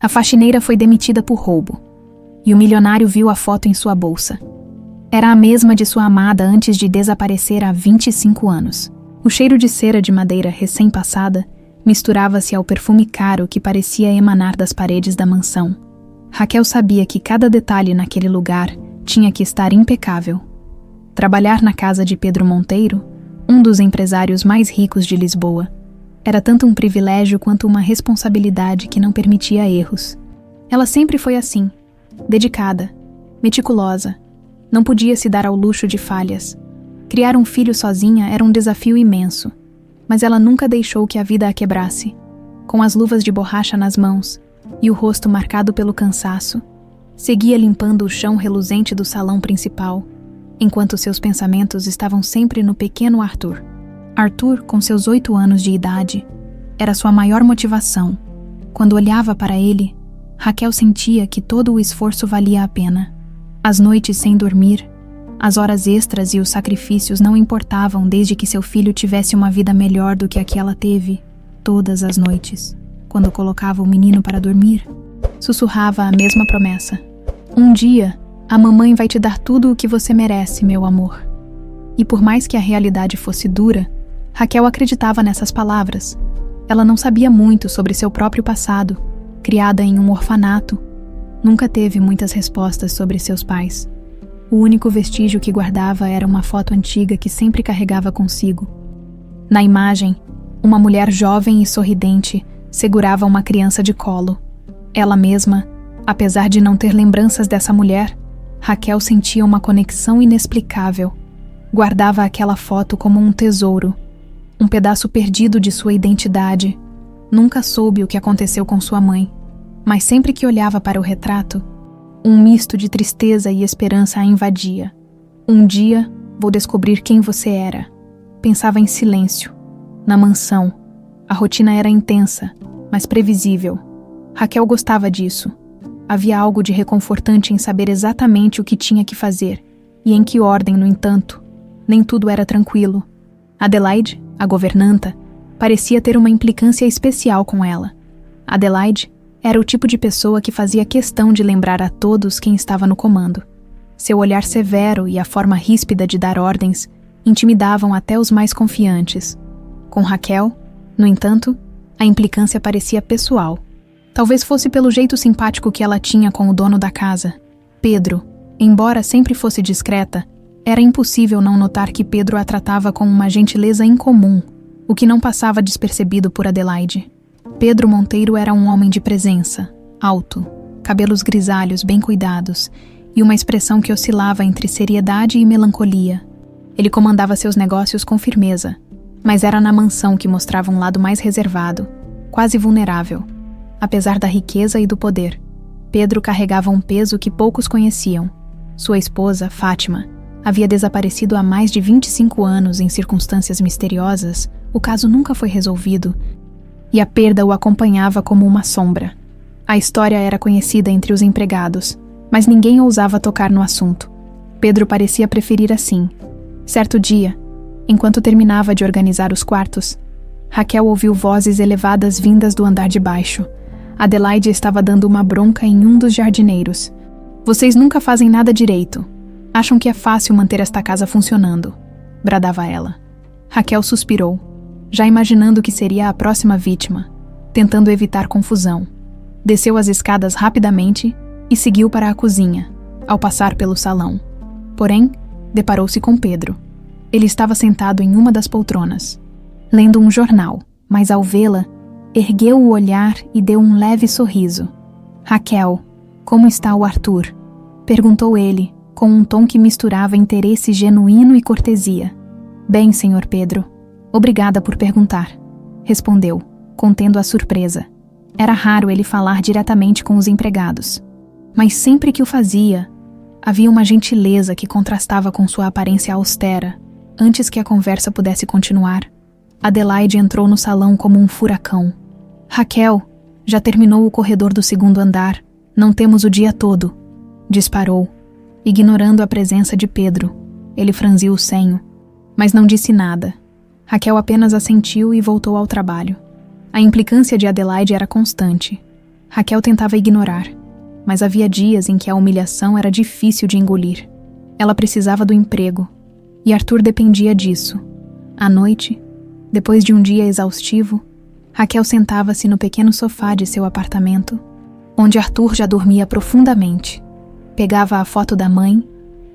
A faxineira foi demitida por roubo, e o milionário viu a foto em sua bolsa. Era a mesma de sua amada antes de desaparecer há 25 anos. O cheiro de cera de madeira recém-passada misturava-se ao perfume caro que parecia emanar das paredes da mansão. Raquel sabia que cada detalhe naquele lugar tinha que estar impecável. Trabalhar na casa de Pedro Monteiro, um dos empresários mais ricos de Lisboa, era tanto um privilégio quanto uma responsabilidade que não permitia erros. Ela sempre foi assim, dedicada, meticulosa. Não podia se dar ao luxo de falhas. Criar um filho sozinha era um desafio imenso, mas ela nunca deixou que a vida a quebrasse. Com as luvas de borracha nas mãos e o rosto marcado pelo cansaço, seguia limpando o chão reluzente do salão principal, enquanto seus pensamentos estavam sempre no pequeno Arthur. Arthur, com seus 8 anos de idade, era sua maior motivação. Quando olhava para ele, Raquel sentia que todo o esforço valia a pena. As noites sem dormir, as horas extras e os sacrifícios não importavam desde que seu filho tivesse uma vida melhor do que a que ela teve. Todas as noites, quando colocava o menino para dormir, sussurrava a mesma promessa. Um dia, a mamãe vai te dar tudo o que você merece, meu amor. E por mais que a realidade fosse dura, Raquel acreditava nessas palavras. Ela não sabia muito sobre seu próprio passado. Criada em um orfanato, nunca teve muitas respostas sobre seus pais. O único vestígio que guardava era uma foto antiga que sempre carregava consigo. Na imagem, uma mulher jovem e sorridente segurava uma criança de colo. Ela mesma, apesar de não ter lembranças dessa mulher, Raquel sentia uma conexão inexplicável. Guardava aquela foto como um tesouro, um pedaço perdido de sua identidade. Nunca soube o que aconteceu com sua mãe, mas sempre que olhava para o retrato, um misto de tristeza e esperança a invadia. Um dia, vou descobrir quem você era. Pensava em silêncio. Na mansão, a rotina era intensa, mas previsível. Raquel gostava disso. Havia algo de reconfortante em saber exatamente o que tinha que fazer, e em que ordem, no entanto. Nem tudo era tranquilo. Adelaide, a governanta, parecia ter uma implicância especial com ela. Adelaide era o tipo de pessoa que fazia questão de lembrar a todos quem estava no comando. Seu olhar severo e a forma ríspida de dar ordens intimidavam até os mais confiantes. Com Raquel, no entanto, a implicância parecia pessoal. Talvez fosse pelo jeito simpático que ela tinha com o dono da casa. Pedro, embora sempre fosse discreta, era impossível não notar que Pedro a tratava com uma gentileza incomum, o que não passava despercebido por Adelaide. Pedro Monteiro era um homem de presença, alto, cabelos grisalhos bem cuidados e uma expressão que oscilava entre seriedade e melancolia. Ele comandava seus negócios com firmeza, mas era na mansão que mostrava um lado mais reservado, quase vulnerável. Apesar da riqueza e do poder, Pedro carregava um peso que poucos conheciam. Sua esposa, Fátima, havia desaparecido há mais de 25 anos em circunstâncias misteriosas. O caso nunca foi resolvido e a perda o acompanhava como uma sombra. A história era conhecida entre os empregados, mas ninguém ousava tocar no assunto. Pedro parecia preferir assim. Certo dia, enquanto terminava de organizar os quartos, Raquel ouviu vozes elevadas vindas do andar de baixo. Adelaide estava dando uma bronca em um dos jardineiros. Vocês nunca fazem nada direito. Acham que é fácil manter esta casa funcionando, bradava ela. Raquel suspirou, já imaginando que seria a próxima vítima, tentando evitar confusão. Desceu as escadas rapidamente e seguiu para a cozinha, ao passar pelo salão. Porém, deparou-se com Pedro. Ele estava sentado em uma das poltronas, lendo um jornal, mas ao vê-la, ergueu o olhar e deu um leve sorriso. Raquel, como está o Arthur? Perguntou ele, com um tom que misturava interesse genuíno e cortesia. Bem, senhor Pedro. Obrigada por perguntar, respondeu, contendo a surpresa. Era raro ele falar diretamente com os empregados, mas sempre que o fazia, havia uma gentileza que contrastava com sua aparência austera. Antes que a conversa pudesse continuar, Adelaide entrou no salão como um furacão. Raquel, já terminou o corredor do 2º andar. Não temos o dia todo, disparou, ignorando a presença de Pedro. Ele franziu o senho, mas não disse nada. Raquel apenas assentiu e voltou ao trabalho. A implicância de Adelaide era constante. Raquel tentava ignorar, mas havia dias em que a humilhação era difícil de engolir. Ela precisava do emprego, e Arthur dependia disso. À noite, depois de um dia exaustivo, Raquel sentava-se no pequeno sofá de seu apartamento, onde Arthur já dormia profundamente. Pegava a foto da mãe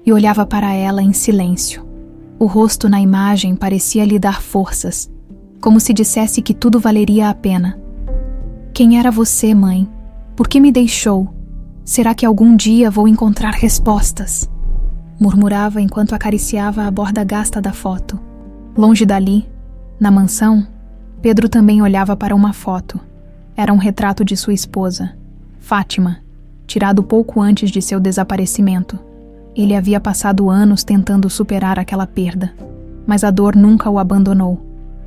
e olhava para ela em silêncio. O rosto na imagem parecia lhe dar forças, como se dissesse que tudo valeria a pena. Quem era você, mãe? Por que me deixou? Será que algum dia vou encontrar respostas? Murmurava enquanto acariciava a borda gasta da foto. Longe dali, na mansão, Pedro também olhava para uma foto. Era um retrato de sua esposa, Fátima, tirado pouco antes de seu desaparecimento. Ele havia passado anos tentando superar aquela perda, mas a dor nunca o abandonou.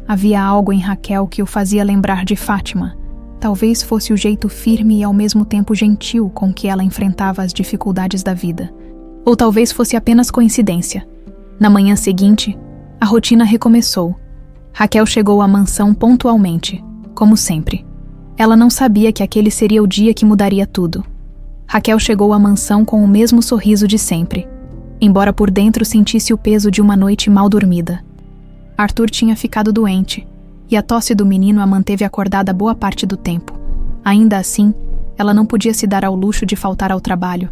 Havia algo em Raquel que o fazia lembrar de Fátima. Talvez fosse o jeito firme e ao mesmo tempo gentil com que ela enfrentava as dificuldades da vida. Ou talvez fosse apenas coincidência. Na manhã seguinte, a rotina recomeçou. Raquel chegou à mansão pontualmente, como sempre. Ela não sabia que aquele seria o dia que mudaria tudo. Raquel chegou à mansão com o mesmo sorriso de sempre, embora por dentro sentisse o peso de uma noite mal dormida. Arthur tinha ficado doente, e a tosse do menino a manteve acordada boa parte do tempo. Ainda assim, ela não podia se dar ao luxo de faltar ao trabalho.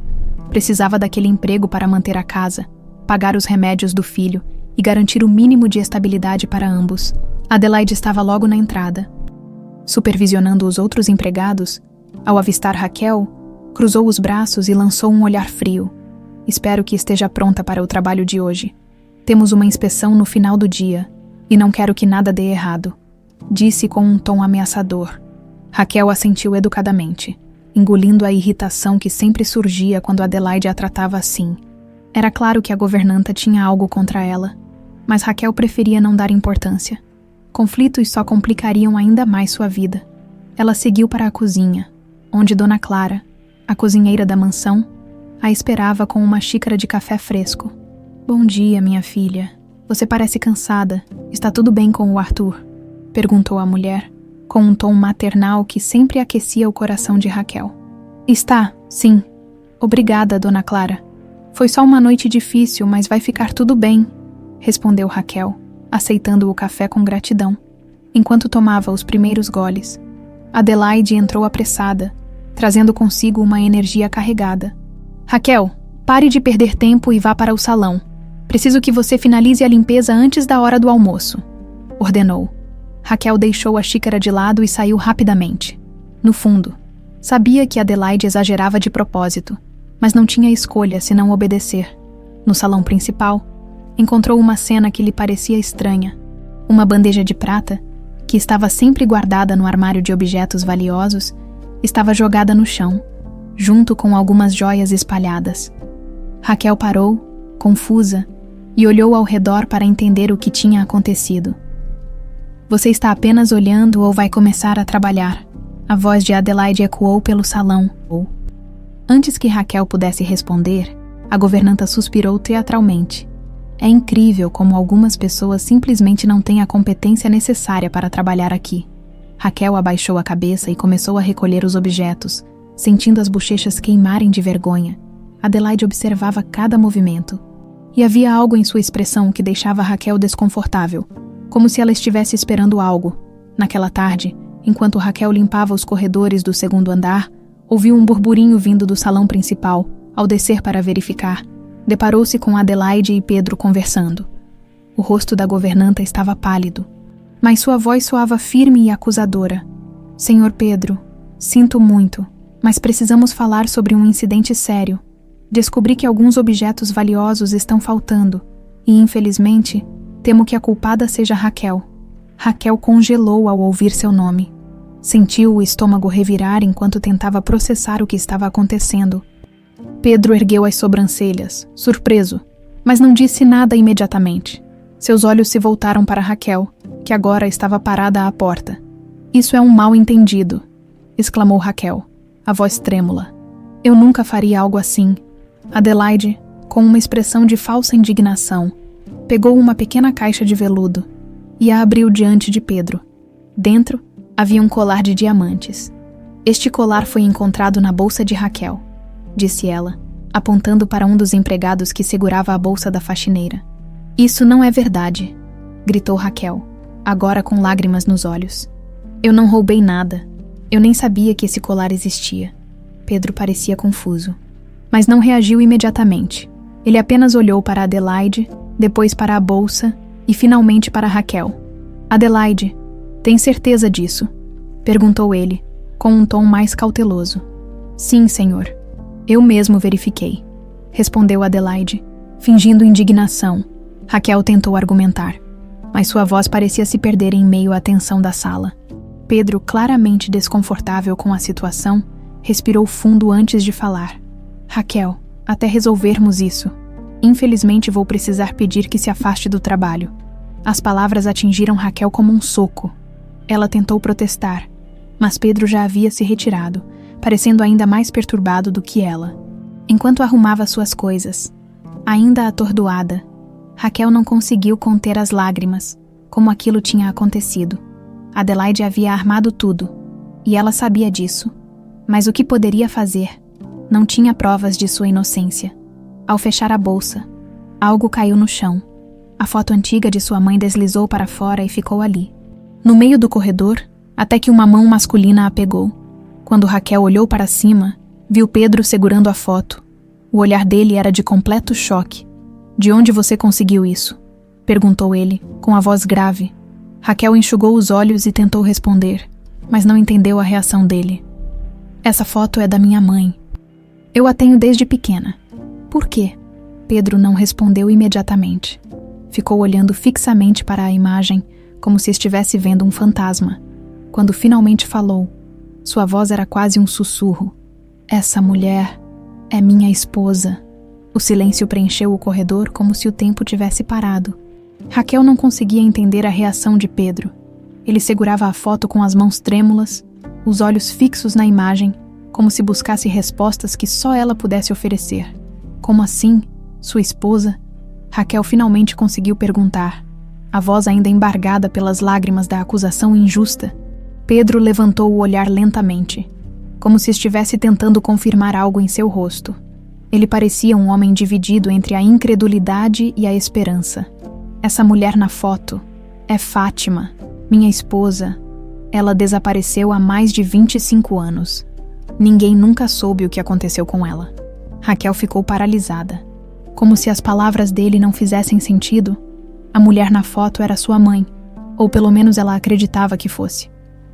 Precisava daquele emprego para manter a casa, pagar os remédios do filho e garantir o mínimo de estabilidade para ambos. Adelaide estava logo na entrada. Supervisionando os outros empregados, ao avistar Raquel, cruzou os braços e lançou um olhar frio. Espero que esteja pronta para o trabalho de hoje. Temos uma inspeção no final do dia, e não quero que nada dê errado, disse com um tom ameaçador. Raquel assentiu educadamente, engolindo a irritação que sempre surgia quando Adelaide a tratava assim. Era claro que a governanta tinha algo contra ela, mas Raquel preferia não dar importância. Conflitos só complicariam ainda mais sua vida. Ela seguiu para a cozinha, onde Dona Clara, a cozinheira da mansão, a esperava com uma xícara de café fresco. Bom dia, minha filha. Você parece cansada. Está tudo bem com o Arthur? Perguntou a mulher, com um tom maternal que sempre aquecia o coração de Raquel. Está, sim. Obrigada, Dona Clara. Foi só uma noite difícil, mas vai ficar tudo bem, respondeu Raquel, aceitando o café com gratidão, enquanto tomava os primeiros goles. Adelaide entrou apressada, trazendo consigo uma energia carregada. Raquel, pare de perder tempo e vá para o salão. Preciso que você finalize a limpeza antes da hora do almoço, ordenou. Raquel deixou a xícara de lado e saiu rapidamente. No fundo, sabia que Adelaide exagerava de propósito, mas não tinha escolha senão obedecer. No salão principal, encontrou uma cena que lhe parecia estranha. Uma bandeja de prata, que estava sempre guardada no armário de objetos valiosos, estava jogada no chão, junto com algumas joias espalhadas. Raquel parou, confusa, e olhou ao redor para entender o que tinha acontecido. Você está apenas olhando ou vai começar a trabalhar? A voz de Adelaide ecoou pelo salão. Antes que Raquel pudesse responder, a governanta suspirou teatralmente. É incrível como algumas pessoas simplesmente não têm a competência necessária para trabalhar aqui. Raquel abaixou a cabeça e começou a recolher os objetos, sentindo as bochechas queimarem de vergonha. Adelaide observava cada movimento. E havia algo em sua expressão que deixava Raquel desconfortável, como se ela estivesse esperando algo. Naquela tarde, enquanto Raquel limpava os corredores do segundo andar, ouviu um burburinho vindo do salão principal. Ao descer para verificar, deparou-se com Adelaide e Pedro conversando. O rosto da governanta estava pálido, mas sua voz soava firme e acusadora. Senhor Pedro, sinto muito, mas precisamos falar sobre um incidente sério. Descobri que alguns objetos valiosos estão faltando e, infelizmente, temo que a culpada seja Raquel. Raquel congelou ao ouvir seu nome. Sentiu o estômago revirar enquanto tentava processar o que estava acontecendo. Pedro ergueu as sobrancelhas, surpreso, mas não disse nada imediatamente. Seus olhos se voltaram para Raquel, que agora estava parada à porta. Isso é um mal-entendido, exclamou Raquel, a voz trêmula. Eu nunca faria algo assim. Adelaide, com uma expressão de falsa indignação, pegou uma pequena caixa de veludo e a abriu diante de Pedro. Dentro havia um colar de diamantes. Este colar foi encontrado na bolsa de Raquel, disse ela, apontando para um dos empregados que segurava a bolsa da faxineira. Isso não é verdade, gritou Raquel, agora com lágrimas nos olhos. Eu não roubei nada. Eu nem sabia que esse colar existia. Pedro parecia confuso, mas não reagiu imediatamente. Ele apenas olhou para Adelaide, depois para a bolsa e finalmente para Raquel. Adelaide, tem certeza disso? Perguntou ele, com um tom mais cauteloso. Sim, senhor. Eu mesmo verifiquei, respondeu Adelaide, fingindo indignação. Raquel tentou argumentar, mas sua voz parecia se perder em meio à tensão da sala. Pedro, claramente desconfortável com a situação, respirou fundo antes de falar. Raquel, até resolvermos isso, infelizmente vou precisar pedir que se afaste do trabalho. As palavras atingiram Raquel como um soco. Ela tentou protestar, mas Pedro já havia se retirado, parecendo ainda mais perturbado do que ela. Enquanto arrumava suas coisas, ainda atordoada, Raquel não conseguiu conter as lágrimas, como aquilo tinha acontecido. Adelaide havia armado tudo, e ela sabia disso. Mas o que poderia fazer? Não tinha provas de sua inocência. Ao fechar a bolsa, algo caiu no chão. A foto antiga de sua mãe deslizou para fora e ficou ali, no meio do corredor, até que uma mão masculina a pegou. Quando Raquel olhou para cima, viu Pedro segurando a foto. O olhar dele era de completo choque. De onde você conseguiu isso? Perguntou ele, com a voz grave. Raquel enxugou os olhos e tentou responder, mas não entendeu a reação dele. Essa foto é da minha mãe. Eu a tenho desde pequena. Por quê? Pedro não respondeu imediatamente. Ficou olhando fixamente para a imagem, como se estivesse vendo um fantasma. Quando finalmente falou, sua voz era quase um sussurro. Essa mulher é minha esposa. O silêncio preencheu o corredor como se o tempo tivesse parado. Raquel não conseguia entender a reação de Pedro. Ele segurava a foto com as mãos trêmulas, os olhos fixos na imagem, como se buscasse respostas que só ela pudesse oferecer. Como assim? Sua esposa? Raquel finalmente conseguiu perguntar, a voz ainda embargada pelas lágrimas da acusação injusta. Pedro levantou o olhar lentamente, como se estivesse tentando confirmar algo em seu rosto. Ele parecia um homem dividido entre a incredulidade e a esperança. Essa mulher na foto é Fátima, minha esposa. Ela desapareceu há mais de 25 anos. Ninguém nunca soube o que aconteceu com ela. Raquel ficou paralisada. Como se as palavras dele não fizessem sentido, a mulher na foto era sua mãe, ou pelo menos ela acreditava que fosse.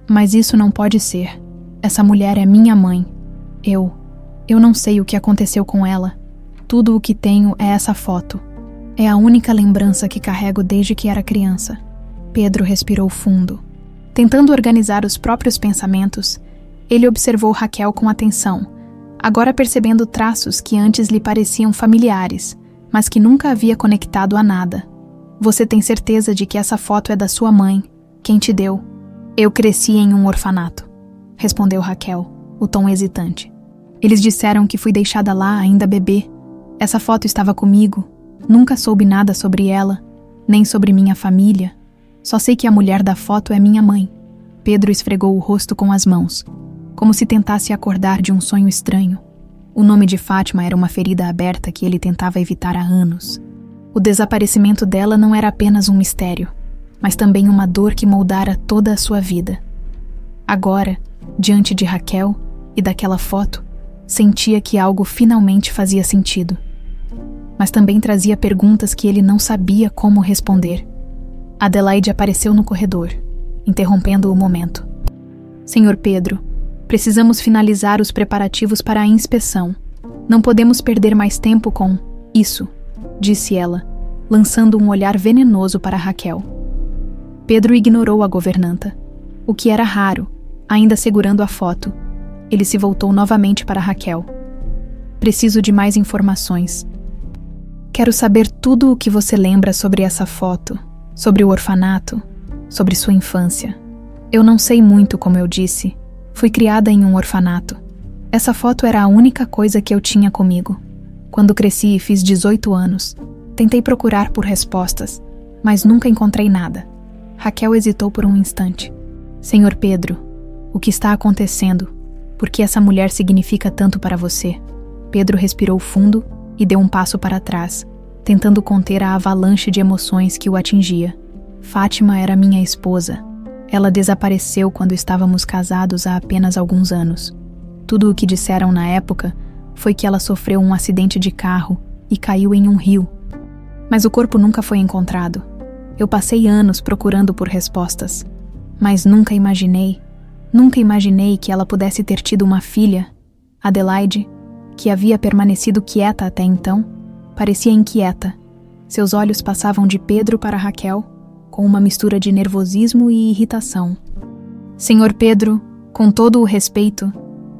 Mas isso não pode ser. Essa mulher é minha mãe. Eu não sei o que aconteceu com ela. Tudo o que tenho é essa foto. É a única lembrança que carrego desde que era criança. Pedro respirou fundo. Tentando organizar os próprios pensamentos, ele observou Raquel com atenção, agora percebendo traços que antes lhe pareciam familiares, mas que nunca havia conectado a nada. Você tem certeza de que essa foto é da sua mãe? Quem te deu? Eu cresci em um orfanato, respondeu Raquel, o tom hesitante. Eles disseram que fui deixada lá ainda bebê. Essa foto estava comigo. Nunca soube nada sobre ela, nem sobre minha família. Só sei que a mulher da foto é minha mãe. Pedro esfregou o rosto com as mãos, como se tentasse acordar de um sonho estranho. O nome de Fátima era uma ferida aberta que ele tentava evitar há anos. O desaparecimento dela não era apenas um mistério, mas também uma dor que moldara toda a sua vida. Agora, diante de Raquel e daquela foto, sentia que algo finalmente fazia sentido. Mas também trazia perguntas que ele não sabia como responder. Adelaide apareceu no corredor, interrompendo o momento. Senhor Pedro, precisamos finalizar os preparativos para a inspeção. Não podemos perder mais tempo com isso, disse ela, lançando um olhar venenoso para Raquel. Pedro ignorou a governanta, o que era raro, ainda segurando a foto. Ele se voltou novamente para Raquel. Preciso de mais informações. Quero saber tudo o que você lembra sobre essa foto, sobre o orfanato, sobre sua infância. Eu não sei muito, como eu disse. Fui criada em um orfanato. Essa foto era a única coisa que eu tinha comigo. Quando cresci e fiz 18 anos, tentei procurar por respostas, mas nunca encontrei nada. Raquel hesitou por um instante. Senhor Pedro, o que está acontecendo? Por que essa mulher significa tanto para você? Pedro respirou fundo e deu um passo para trás, tentando conter a avalanche de emoções que o atingia. Fátima era minha esposa. Ela desapareceu quando estávamos casados há apenas alguns anos. Tudo o que disseram na época foi que ela sofreu um acidente de carro e caiu em um rio. Mas o corpo nunca foi encontrado. Eu passei anos procurando por respostas, mas nunca imaginei que ela pudesse ter tido uma filha. Adelaide, que havia permanecido quieta até então, parecia inquieta. Seus olhos passavam de Pedro para Raquel, com uma mistura de nervosismo e irritação. Senhor Pedro, com todo o respeito,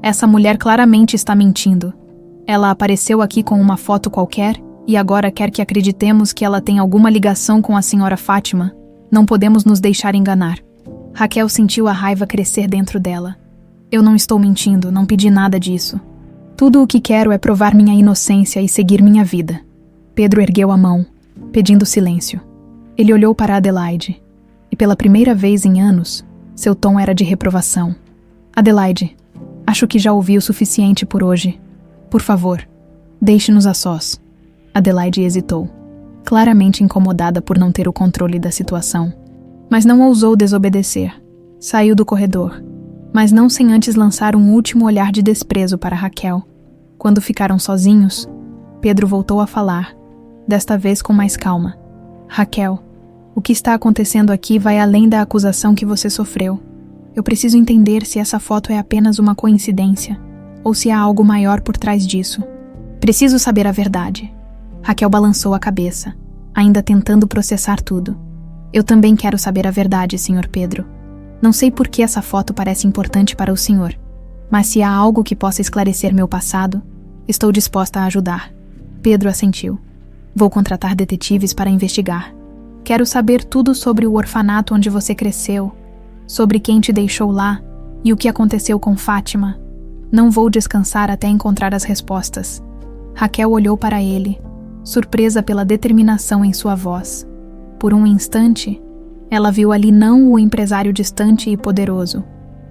essa mulher claramente está mentindo. Ela apareceu aqui com uma foto qualquer e agora quer que acreditemos que ela tem alguma ligação com a senhora Fátima. Não podemos nos deixar enganar. Raquel sentiu a raiva crescer dentro dela. Eu não estou mentindo, não pedi nada disso. Tudo o que quero é provar minha inocência e seguir minha vida. Pedro ergueu a mão, pedindo silêncio. Ele olhou para Adelaide, e pela primeira vez em anos, seu tom era de reprovação. Adelaide, acho que já ouvi o suficiente por hoje. Por favor, deixe-nos a sós. Adelaide hesitou, claramente incomodada por não ter o controle da situação. Mas não ousou desobedecer. Saiu do corredor, mas não sem antes lançar um último olhar de desprezo para Raquel. Quando ficaram sozinhos, Pedro voltou a falar, desta vez com mais calma. Raquel, o que está acontecendo aqui vai além da acusação que você sofreu. Eu preciso entender se essa foto é apenas uma coincidência, ou se há algo maior por trás disso. Preciso saber a verdade. Raquel balançou a cabeça, ainda tentando processar tudo. Eu também quero saber a verdade, Sr. Pedro. Não sei por que essa foto parece importante para o senhor, mas se há algo que possa esclarecer meu passado, estou disposta a ajudar. Pedro assentiu. Vou contratar detetives para investigar. Quero saber tudo sobre o orfanato onde você cresceu, sobre quem te deixou lá e o que aconteceu com Fátima. Não vou descansar até encontrar as respostas. Raquel olhou para ele, surpresa pela determinação em sua voz. Por um instante, ela viu ali não o empresário distante e poderoso,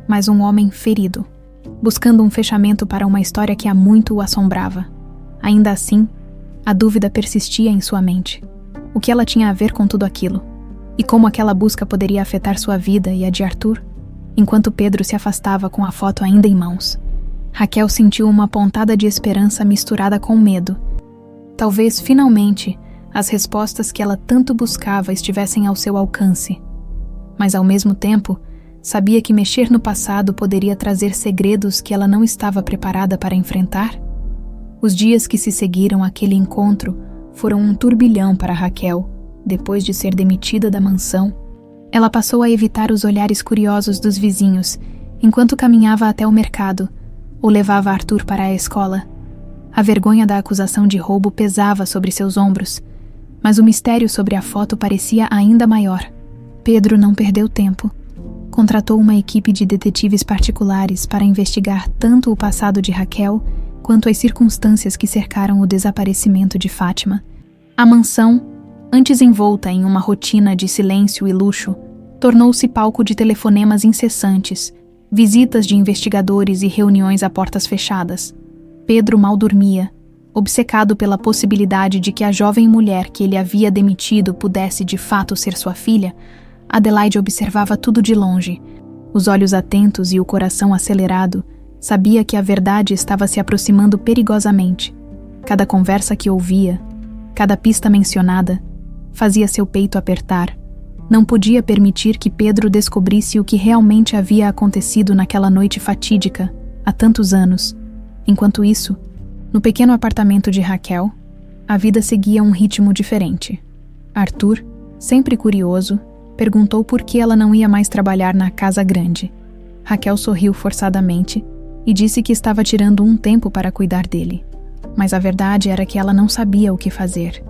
mas um homem ferido, buscando um fechamento para uma história que há muito o assombrava. Ainda assim, a dúvida persistia em sua mente. O que ela tinha a ver com tudo aquilo? E como aquela busca poderia afetar sua vida e a de Arthur? Enquanto Pedro se afastava com a foto ainda em mãos, Raquel sentiu uma pontada de esperança misturada com medo. Talvez, finalmente, as respostas que ela tanto buscava estivessem ao seu alcance. Mas, ao mesmo tempo, sabia que mexer no passado poderia trazer segredos que ela não estava preparada para enfrentar. Os dias que se seguiram àquele encontro foram um turbilhão para Raquel. Depois de ser demitida da mansão, ela passou a evitar os olhares curiosos dos vizinhos enquanto caminhava até o mercado ou levava Arthur para a escola. A vergonha da acusação de roubo pesava sobre seus ombros, mas o mistério sobre a foto parecia ainda maior. Pedro não perdeu tempo. Contratou uma equipe de detetives particulares para investigar tanto o passado de Raquel quanto as circunstâncias que cercaram o desaparecimento de Fátima. A mansão, antes envolta em uma rotina de silêncio e luxo, tornou-se palco de telefonemas incessantes, visitas de investigadores e reuniões a portas fechadas. Pedro mal dormia, obcecado pela possibilidade de que a jovem mulher que ele havia demitido pudesse de fato ser sua filha. Adelaide observava tudo de longe. Os olhos atentos e o coração acelerado, sabia que a verdade estava se aproximando perigosamente. Cada conversa que ouvia, cada pista mencionada, fazia seu peito apertar. Não podia permitir que Pedro descobrisse o que realmente havia acontecido naquela noite fatídica, há tantos anos. Enquanto isso, no pequeno apartamento de Raquel, a vida seguia um ritmo diferente. Arthur, sempre curioso, perguntou por que ela não ia mais trabalhar na casa grande. Raquel sorriu forçadamente e disse que estava tirando um tempo para cuidar dele. Mas a verdade era que ela não sabia o que fazer.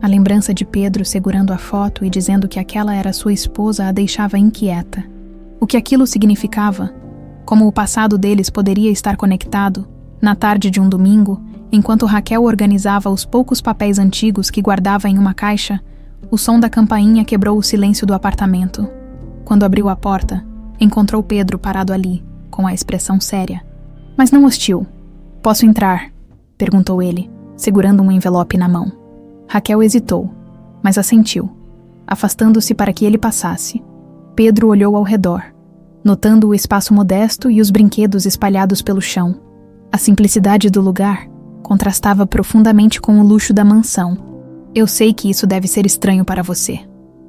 A lembrança de Pedro segurando a foto e dizendo que aquela era sua esposa a deixava inquieta. O que aquilo significava? Como o passado deles poderia estar conectado? Na tarde de um domingo, enquanto Raquel organizava os poucos papéis antigos que guardava em uma caixa, o som da campainha quebrou o silêncio do apartamento. Quando abriu a porta, encontrou Pedro parado ali, com a expressão séria. mas não hostil. Posso entrar? Perguntou ele, segurando um envelope na mão. Raquel hesitou, mas assentiu, afastando-se para que ele passasse. Pedro olhou ao redor, notando o espaço modesto e os brinquedos espalhados pelo chão. A simplicidade do lugar contrastava profundamente com o luxo da mansão. Eu sei que isso deve ser estranho para você,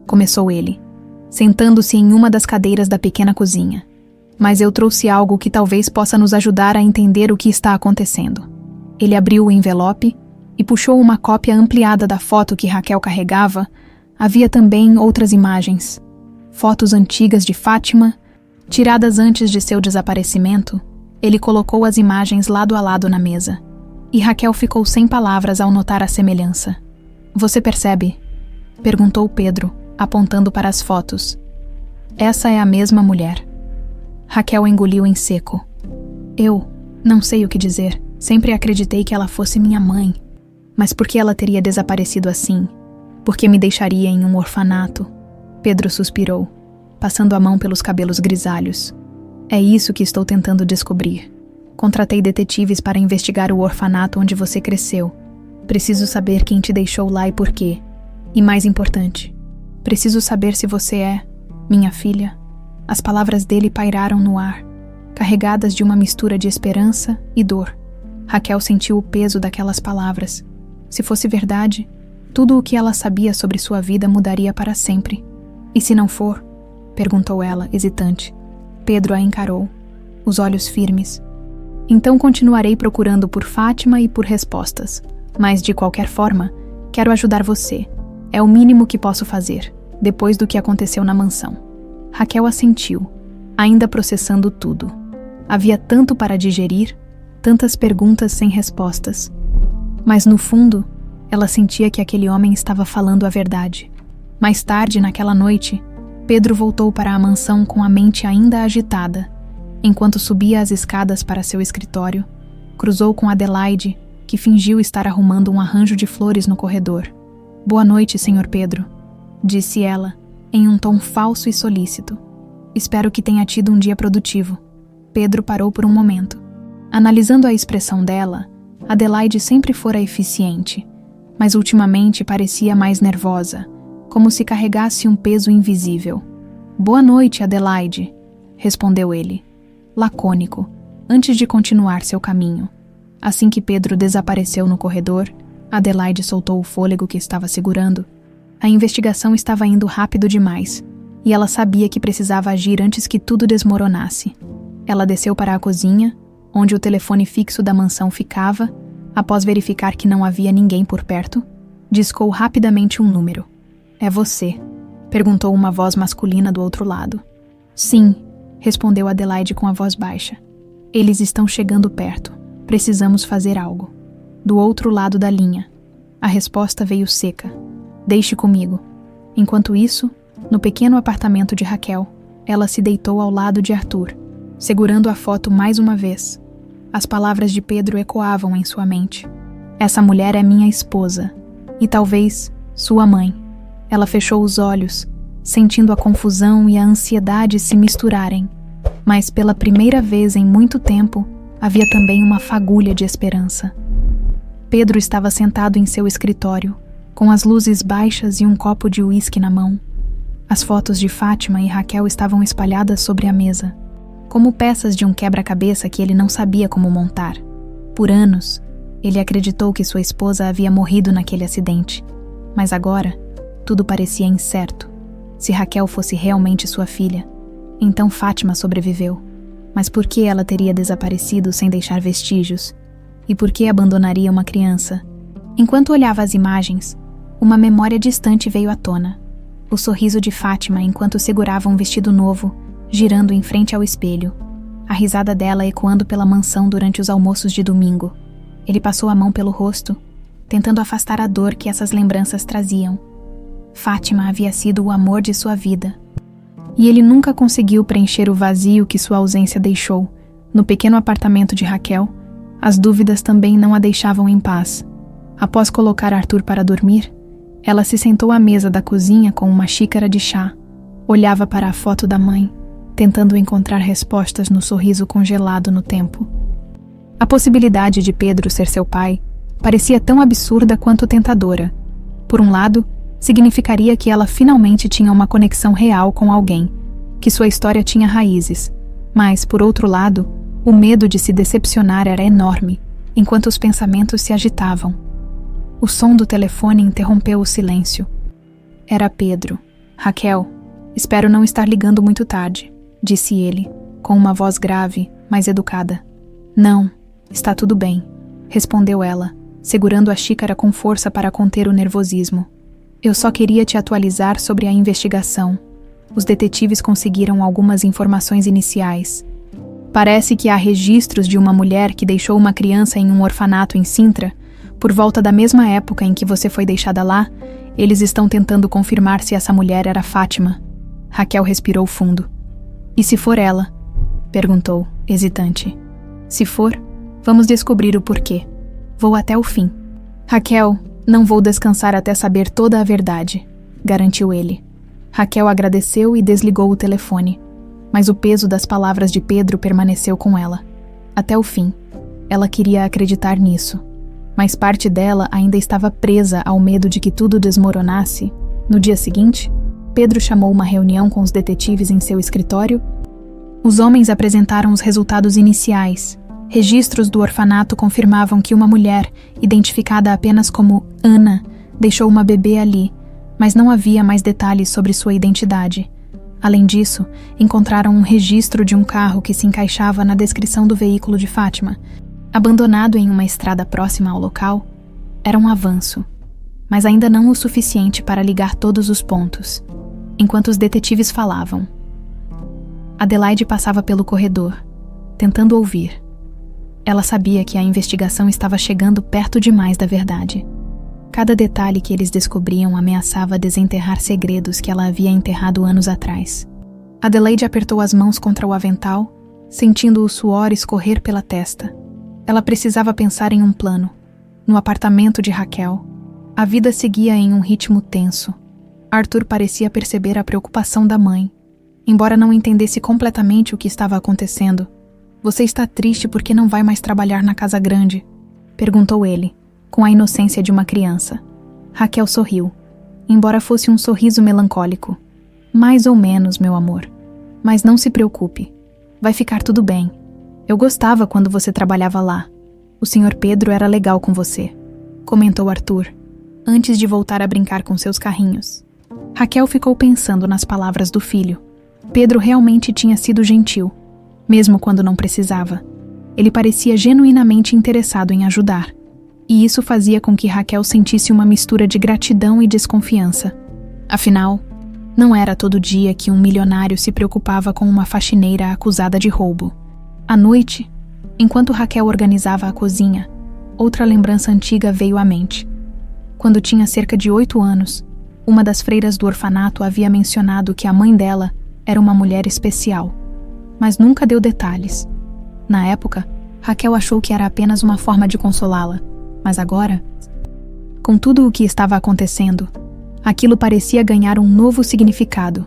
começou ele, sentando-se em uma das cadeiras da pequena cozinha. Mas eu trouxe algo que talvez possa nos ajudar a entender o que está acontecendo. Ele abriu o envelope e puxou uma cópia ampliada da foto que Raquel carregava. Havia também outras imagens. Fotos antigas de Fátima, tiradas antes de seu desaparecimento. Ele colocou as imagens lado a lado na mesa. E Raquel ficou sem palavras ao notar a semelhança. Você percebe? Perguntou Pedro, apontando para as fotos. Essa é a mesma mulher. Raquel engoliu em seco. Eu não sei o que dizer. Sempre acreditei que ela fosse minha mãe. Mas por que ela teria desaparecido assim? Por que me deixaria em um orfanato? Pedro suspirou, passando a mão pelos cabelos grisalhos. É isso que estou tentando descobrir. Contratei detetives para investigar o orfanato onde você cresceu. Preciso saber quem te deixou lá e por quê. E mais importante, preciso saber se você é minha filha. As palavras dele pairaram no ar, carregadas de uma mistura de esperança e dor. Raquel sentiu o peso daquelas palavras. Se fosse verdade, tudo o que ela sabia sobre sua vida mudaria para sempre. E se não for? Perguntou ela, hesitante. Pedro a encarou, os olhos firmes. Então continuarei procurando por Fátima e por respostas. Mas, de qualquer forma, quero ajudar você. É o mínimo que posso fazer, depois do que aconteceu na mansão. Raquel assentiu, ainda processando tudo. Havia tanto para digerir, tantas perguntas sem respostas. Mas, no fundo, ela sentia que aquele homem estava falando a verdade. Mais tarde, naquela noite, Pedro voltou para a mansão com a mente ainda agitada. Enquanto subia as escadas para seu escritório, cruzou com Adelaide, que fingiu estar arrumando um arranjo de flores no corredor. Boa noite, Sr. Pedro, disse ela, em um tom falso e solícito. Espero que tenha tido um dia produtivo. Pedro parou por um momento. Analisando a expressão dela, Adelaide sempre fora eficiente, mas ultimamente parecia mais nervosa, como se carregasse um peso invisível. Boa noite, Adelaide, respondeu ele, lacônico, antes de continuar seu caminho. Assim que Pedro desapareceu no corredor, Adelaide soltou o fôlego que estava segurando. A investigação estava indo rápido demais, e ela sabia que precisava agir antes que tudo desmoronasse. Ela desceu para a cozinha, onde o telefone fixo da mansão ficava. Após verificar que não havia ninguém por perto, discou rapidamente um número. É você? Perguntou uma voz masculina do outro lado. Sim, respondeu Adelaide com a voz baixa. Eles estão chegando perto. Precisamos fazer algo. Do outro lado da linha. A resposta veio seca. Deixe comigo. Enquanto isso, no pequeno apartamento de Raquel, ela se deitou ao lado de Arthur, segurando a foto mais uma vez. As palavras de Pedro ecoavam em sua mente. Essa mulher é minha esposa, e talvez sua mãe. Ela fechou os olhos, sentindo a confusão e a ansiedade se misturarem. Mas pela primeira vez em muito tempo, havia também uma fagulha de esperança. Pedro estava sentado em seu escritório, com as luzes baixas e um copo de uísque na mão. As fotos de Fátima e Raquel estavam espalhadas sobre a mesa, como peças de um quebra-cabeça que ele não sabia como montar. Por anos, ele acreditou que sua esposa havia morrido naquele acidente, mas agora, tudo parecia incerto. Se Raquel fosse realmente sua filha, então Fátima sobreviveu. Mas por que ela teria desaparecido sem deixar vestígios? E por que abandonaria uma criança? Enquanto olhava as imagens, uma memória distante veio à tona. O sorriso de Fátima enquanto segurava um vestido novo, girando em frente ao espelho. A risada dela ecoando pela mansão durante os almoços de domingo. Ele passou a mão pelo rosto, tentando afastar a dor que essas lembranças traziam. Fátima havia sido o amor de sua vida. E ele nunca conseguiu preencher o vazio que sua ausência deixou. No pequeno apartamento de Raquel, as dúvidas também não a deixavam em paz. Após colocar Arthur para dormir, ela se sentou à mesa da cozinha com uma xícara de chá. Olhava para a foto da mãe, tentando encontrar respostas no sorriso congelado no tempo. A possibilidade de Pedro ser seu pai parecia tão absurda quanto tentadora. Por um lado, significaria que ela finalmente tinha uma conexão real com alguém, que sua história tinha raízes. Mas, por outro lado, o medo de se decepcionar era enorme, enquanto os pensamentos se agitavam. O som do telefone interrompeu o silêncio. Era Pedro. Raquel, espero não estar ligando muito tarde, disse ele, com uma voz grave, mas educada. Não, está tudo bem, respondeu ela, segurando a xícara com força para conter o nervosismo. Eu só queria te atualizar sobre a investigação. Os detetives conseguiram algumas informações iniciais. Parece que há registros de uma mulher que deixou uma criança em um orfanato em Sintra. Por volta da mesma época em que você foi deixada lá, eles estão tentando confirmar se essa mulher era Fátima. Raquel respirou fundo. E se for ela? Perguntou, hesitante. Se for, vamos descobrir o porquê. Vou até o fim. Raquel, não vou descansar até saber toda a verdade, garantiu ele. Raquel agradeceu e desligou o telefone. Mas o peso das palavras de Pedro permaneceu com ela. Até o fim. Ela queria acreditar nisso. Mas parte dela ainda estava presa ao medo de que tudo desmoronasse. No dia seguinte, Pedro chamou uma reunião com os detetives em seu escritório. Os homens apresentaram os resultados iniciais. Registros do orfanato confirmavam que uma mulher, identificada apenas como Ana, deixou uma bebê ali, mas não havia mais detalhes sobre sua identidade. Além disso, encontraram um registro de um carro que se encaixava na descrição do veículo de Fátima. Abandonado em uma estrada próxima ao local, era um avanço, mas ainda não o suficiente para ligar todos os pontos. Enquanto os detetives falavam, Adelaide passava pelo corredor, tentando ouvir. Ela sabia que a investigação estava chegando perto demais da verdade. Cada detalhe que eles descobriam ameaçava desenterrar segredos que ela havia enterrado anos atrás. Adelaide apertou as mãos contra o avental, sentindo o suor escorrer pela testa. Ela precisava pensar em um plano. No apartamento de Raquel, a vida seguia em um ritmo tenso. Arthur parecia perceber a preocupação da mãe, embora não entendesse completamente o que estava acontecendo. Você está triste porque não vai mais trabalhar na casa grande? Perguntou ele, com a inocência de uma criança. Raquel sorriu, embora fosse um sorriso melancólico. Mais ou menos, meu amor. Mas não se preocupe. Vai ficar tudo bem. Eu gostava quando você trabalhava lá. O Sr. Pedro era legal com você, comentou Arthur, antes de voltar a brincar com seus carrinhos. Raquel ficou pensando nas palavras do filho. Pedro realmente tinha sido gentil, mesmo quando não precisava. Ele parecia genuinamente interessado em ajudar, e isso fazia com que Raquel sentisse uma mistura de gratidão e desconfiança. Afinal, não era todo dia que um milionário se preocupava com uma faxineira acusada de roubo. À noite, enquanto Raquel organizava a cozinha, outra lembrança antiga veio à mente. Quando tinha cerca de 8 anos, uma das freiras do orfanato havia mencionado que a mãe dela era uma mulher especial, mas nunca deu detalhes. Na época, Raquel achou que era apenas uma forma de consolá-la, mas agora, com tudo o que estava acontecendo, aquilo parecia ganhar um novo significado.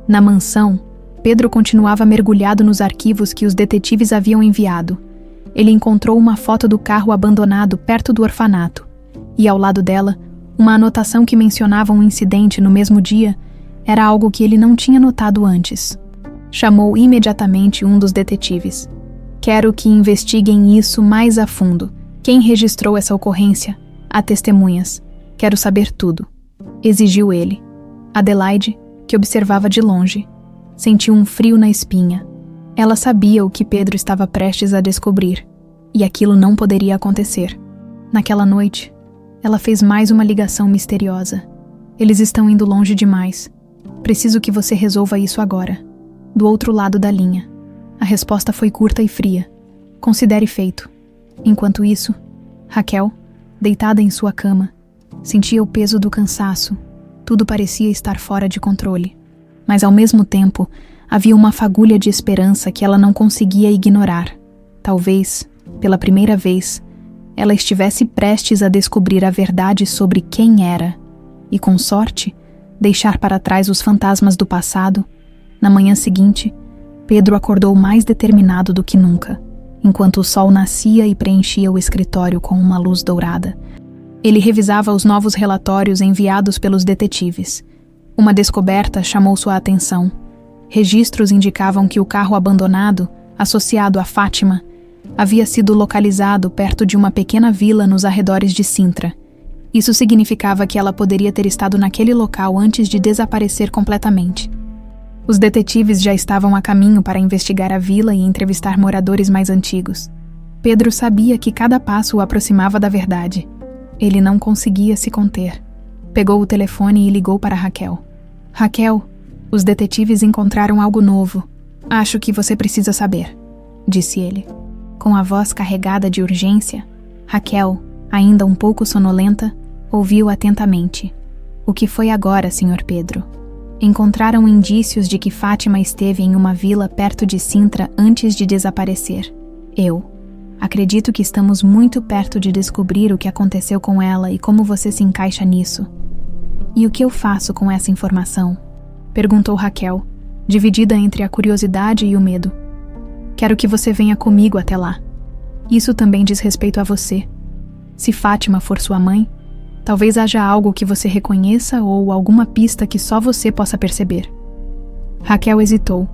Na mansão, Pedro continuava mergulhado nos arquivos que os detetives haviam enviado. Ele encontrou uma foto do carro abandonado perto do orfanato, e ao lado dela, uma anotação que mencionava um incidente no mesmo dia. Era algo que ele não tinha notado antes. Chamou imediatamente um dos detetives. Quero que investiguem isso mais a fundo. Quem registrou essa ocorrência? Há testemunhas. Quero saber tudo. Exigiu ele. Adelaide, que observava de longe, sentiu um frio na espinha. Ela sabia o que Pedro estava prestes a descobrir, e aquilo não poderia acontecer. Naquela noite, ela fez mais uma ligação misteriosa. Eles estão indo longe demais. Preciso que você resolva isso agora. Do outro lado da linha. A resposta foi curta e fria. Considere feito. Enquanto isso, Raquel, deitada em sua cama, sentia o peso do cansaço. Tudo parecia estar fora de controle. Mas ao mesmo tempo, havia uma fagulha de esperança que ela não conseguia ignorar. Talvez, pela primeira vez, ela estivesse prestes a descobrir a verdade sobre quem era, e com sorte, deixar para trás os fantasmas do passado. Na manhã seguinte, Pedro acordou mais determinado do que nunca. enquanto o sol nascia e preenchia o escritório com uma luz dourada. Ele revisava os novos relatórios enviados pelos detetives. Uma descoberta chamou sua atenção. Registros indicavam que o carro abandonado, associado a Fátima, havia sido localizado perto de uma pequena vila nos arredores de Sintra. Isso significava que ela poderia ter estado naquele local antes de desaparecer completamente. Os detetives já estavam a caminho para investigar a vila e entrevistar moradores mais antigos. Pedro sabia que cada passo o aproximava da verdade. Ele não conseguia se conter. Pegou o telefone e ligou para Raquel. Raquel, os detetives encontraram algo novo. Acho que você precisa saber, disse ele. Com a voz carregada de urgência, Raquel, ainda um pouco sonolenta, ouviu atentamente. O que foi agora, Sr. Pedro? Encontraram indícios de que Fátima esteve em uma vila perto de Sintra antes de desaparecer. Eu acredito que estamos muito perto de descobrir o que aconteceu com ela e como você se encaixa nisso. E o que eu faço com essa informação? Perguntou Raquel, dividida entre a curiosidade e o medo. Quero que você venha comigo até lá. Isso também diz respeito a você. Se Fátima for sua mãe, talvez haja algo que você reconheça ou alguma pista que só você possa perceber. Raquel hesitou.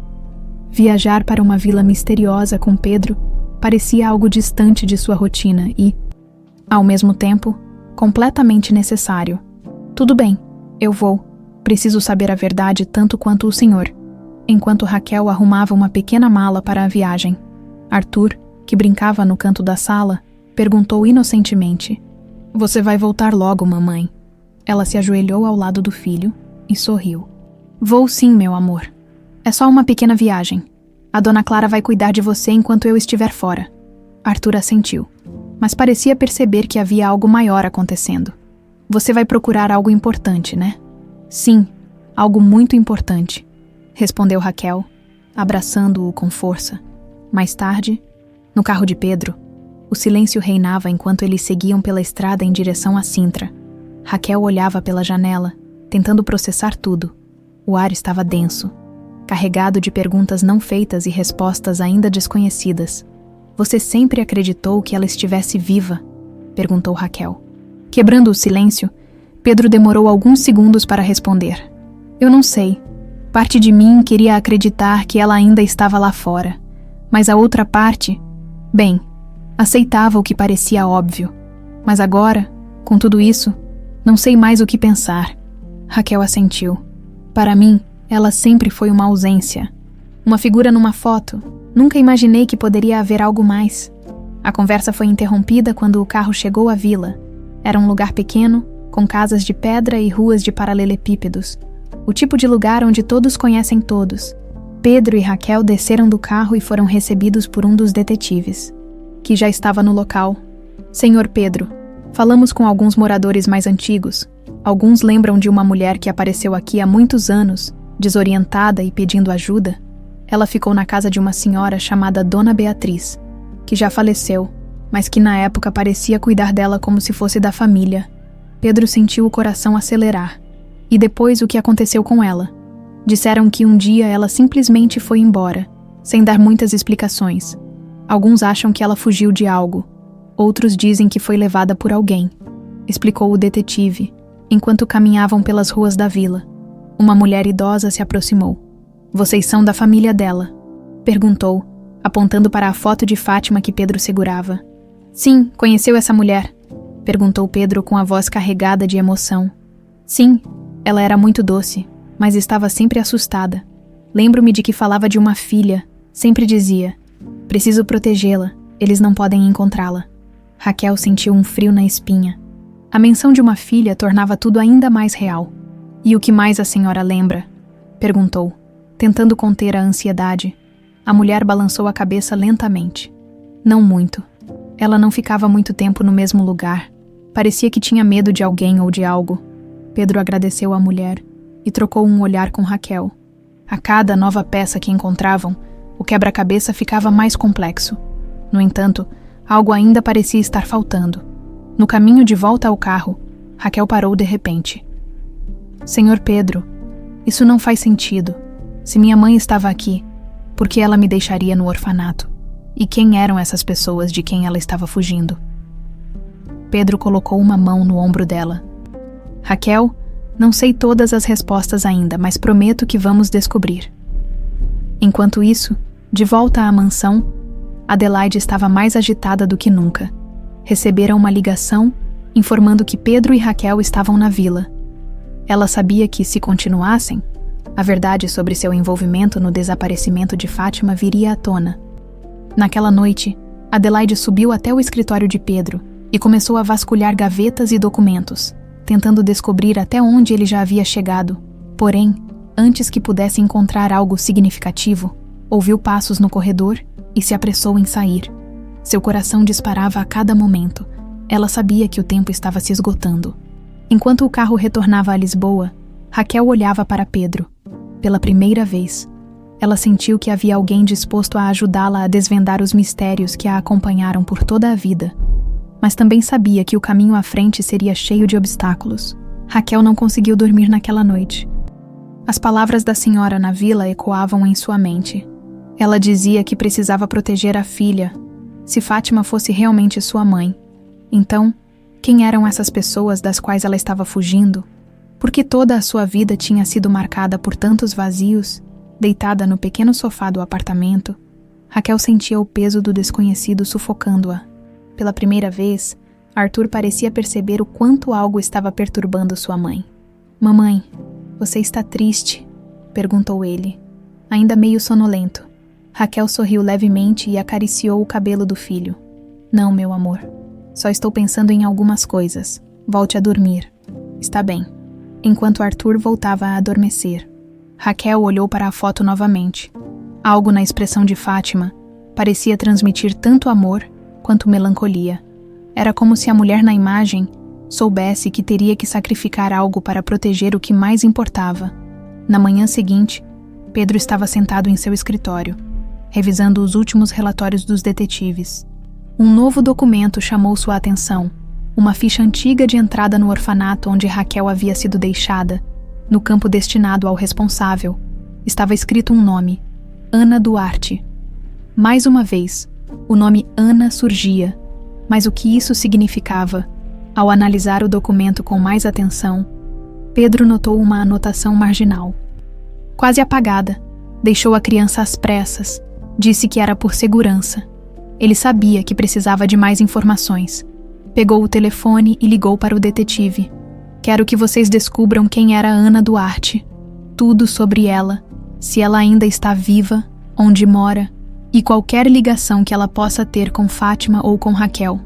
Viajar para uma vila misteriosa com Pedro parecia algo distante de sua rotina e, ao mesmo tempo, completamente necessário. Tudo bem, eu vou. Preciso saber a verdade tanto quanto o senhor. Enquanto Raquel arrumava uma pequena mala para a viagem, Arthur, que brincava no canto da sala, perguntou inocentemente: Você vai voltar logo, mamãe? Ela se ajoelhou ao lado do filho e sorriu. Vou sim, meu amor. É só uma pequena viagem. A dona Clara vai cuidar de você enquanto eu estiver fora. Arthur assentiu, mas parecia perceber que havia algo maior acontecendo. Você vai procurar algo importante, né? Sim, algo muito importante, respondeu Raquel, abraçando-o com força. Mais tarde, no carro de Pedro, o silêncio reinava enquanto eles seguiam pela estrada em direção a Sintra. Raquel olhava pela janela, tentando processar tudo. O ar estava denso, carregado de perguntas não feitas e respostas ainda desconhecidas. Você sempre acreditou que ela estivesse viva? Perguntou Raquel. Quebrando o silêncio, Pedro demorou alguns segundos para responder. Eu não sei. Parte de mim queria acreditar que ela ainda estava lá fora, mas a outra parte, bem, aceitava o que parecia óbvio. Mas agora, com tudo isso, não sei mais o que pensar. Raquel assentiu. Para mim, ela sempre foi uma ausência. Uma figura numa foto. Nunca imaginei que poderia haver algo mais. A conversa foi interrompida quando o carro chegou à vila. Era um lugar pequeno, com casas de pedra e ruas de paralelepípedos. O tipo de lugar onde todos conhecem todos. Pedro e Raquel desceram do carro e foram recebidos por um dos detetives, que já estava no local. Senhor Pedro, falamos com alguns moradores mais antigos. Alguns lembram de uma mulher que apareceu aqui há muitos anos, desorientada e pedindo ajuda. Ela ficou na casa de uma senhora chamada Dona Beatriz, que já faleceu, mas que na época parecia cuidar dela como se fosse da família. Pedro sentiu o coração acelerar. E depois o que aconteceu com ela? Disseram que um dia ela simplesmente foi embora, sem dar muitas explicações. Alguns acham que ela fugiu de algo. Outros dizem que foi levada por alguém, explicou o detetive, enquanto caminhavam pelas ruas da vila. Uma mulher idosa se aproximou. Vocês são da família dela? Perguntou, apontando para a foto de Fátima que Pedro segurava. Sim, conheceu essa mulher? Perguntou Pedro com a voz carregada de emoção. Sim, ela era muito doce, mas estava sempre assustada. Lembro-me de que falava de uma filha. Sempre dizia: preciso protegê-la, eles não podem encontrá-la. Raquel sentiu um frio na espinha. A menção de uma filha tornava tudo ainda mais real. E o que mais a senhora lembra? Perguntou, tentando conter a ansiedade. A mulher balançou a cabeça lentamente. Não muito. Ela não ficava muito tempo no mesmo lugar. Parecia que tinha medo de alguém ou de algo. Pedro agradeceu à mulher e trocou um olhar com Raquel. A cada nova peça que encontravam, o quebra-cabeça ficava mais complexo. No entanto, algo ainda parecia estar faltando. No caminho de volta ao carro, Raquel parou de repente. Senhor Pedro, isso não faz sentido. Se minha mãe estava aqui, por que ela me deixaria no orfanato? E quem eram essas pessoas de quem ela estava fugindo? Pedro colocou uma mão no ombro dela. Raquel, não sei todas as respostas ainda, mas prometo que vamos descobrir. Enquanto isso, de volta à mansão, Adelaide estava mais agitada do que nunca. Recebera uma ligação informando que Pedro e Raquel estavam na vila. Ela sabia que, se continuassem, a verdade sobre seu envolvimento no desaparecimento de Fátima viria à tona. Naquela noite, Adelaide subiu até o escritório de Pedro e começou a vasculhar gavetas e documentos, tentando descobrir até onde ele já havia chegado. Porém, antes que pudesse encontrar algo significativo, ouviu passos no corredor e se apressou em sair. Seu coração disparava a cada momento. Ela sabia que o tempo estava se esgotando. Enquanto o carro retornava a Lisboa, Raquel olhava para Pedro. Pela primeira vez, ela sentiu que havia alguém disposto a ajudá-la a desvendar os mistérios que a acompanharam por toda a vida. Mas também sabia que o caminho à frente seria cheio de obstáculos. Raquel não conseguiu dormir naquela noite. As palavras da senhora na vila ecoavam em sua mente. Ela dizia que precisava proteger a filha, se Fátima fosse realmente sua mãe. Então, quem eram essas pessoas das quais ela estava fugindo? Por que toda a sua vida tinha sido marcada por tantos vazios? Deitada no pequeno sofá do apartamento, Raquel sentia o peso do desconhecido sufocando-a. Pela primeira vez, Arthur parecia perceber o quanto algo estava perturbando sua mãe. "Mamãe, você está triste?", perguntou ele, ainda meio sonolento. Raquel sorriu levemente e acariciou o cabelo do filho. "Não, meu amor. Só estou pensando em algumas coisas. Volte a dormir. Está bem." Enquanto Arthur voltava a adormecer, Raquel olhou para a foto novamente. Algo na expressão de Fátima parecia transmitir tanto amor quanto melancolia. Era como se a mulher na imagem soubesse que teria que sacrificar algo para proteger o que mais importava. Na manhã seguinte, Pedro estava sentado em seu escritório, revisando os últimos relatórios dos detetives. Um novo documento chamou sua atenção, uma ficha antiga de entrada no orfanato onde Raquel havia sido deixada. No campo destinado ao responsável, estava escrito um nome: Ana Duarte. Mais uma vez, o nome Ana surgia, mas o que isso significava? Ao analisar o documento com mais atenção, Pedro notou uma anotação marginal. Quase apagada, deixou a criança às pressas, disse que era por segurança. Ele sabia que precisava de mais informações. Pegou o telefone e ligou para o detetive. "Quero que vocês descubram quem era Ana Duarte. Tudo sobre ela, se ela ainda está viva, onde mora, e qualquer ligação que ela possa ter com Fátima ou com Raquel."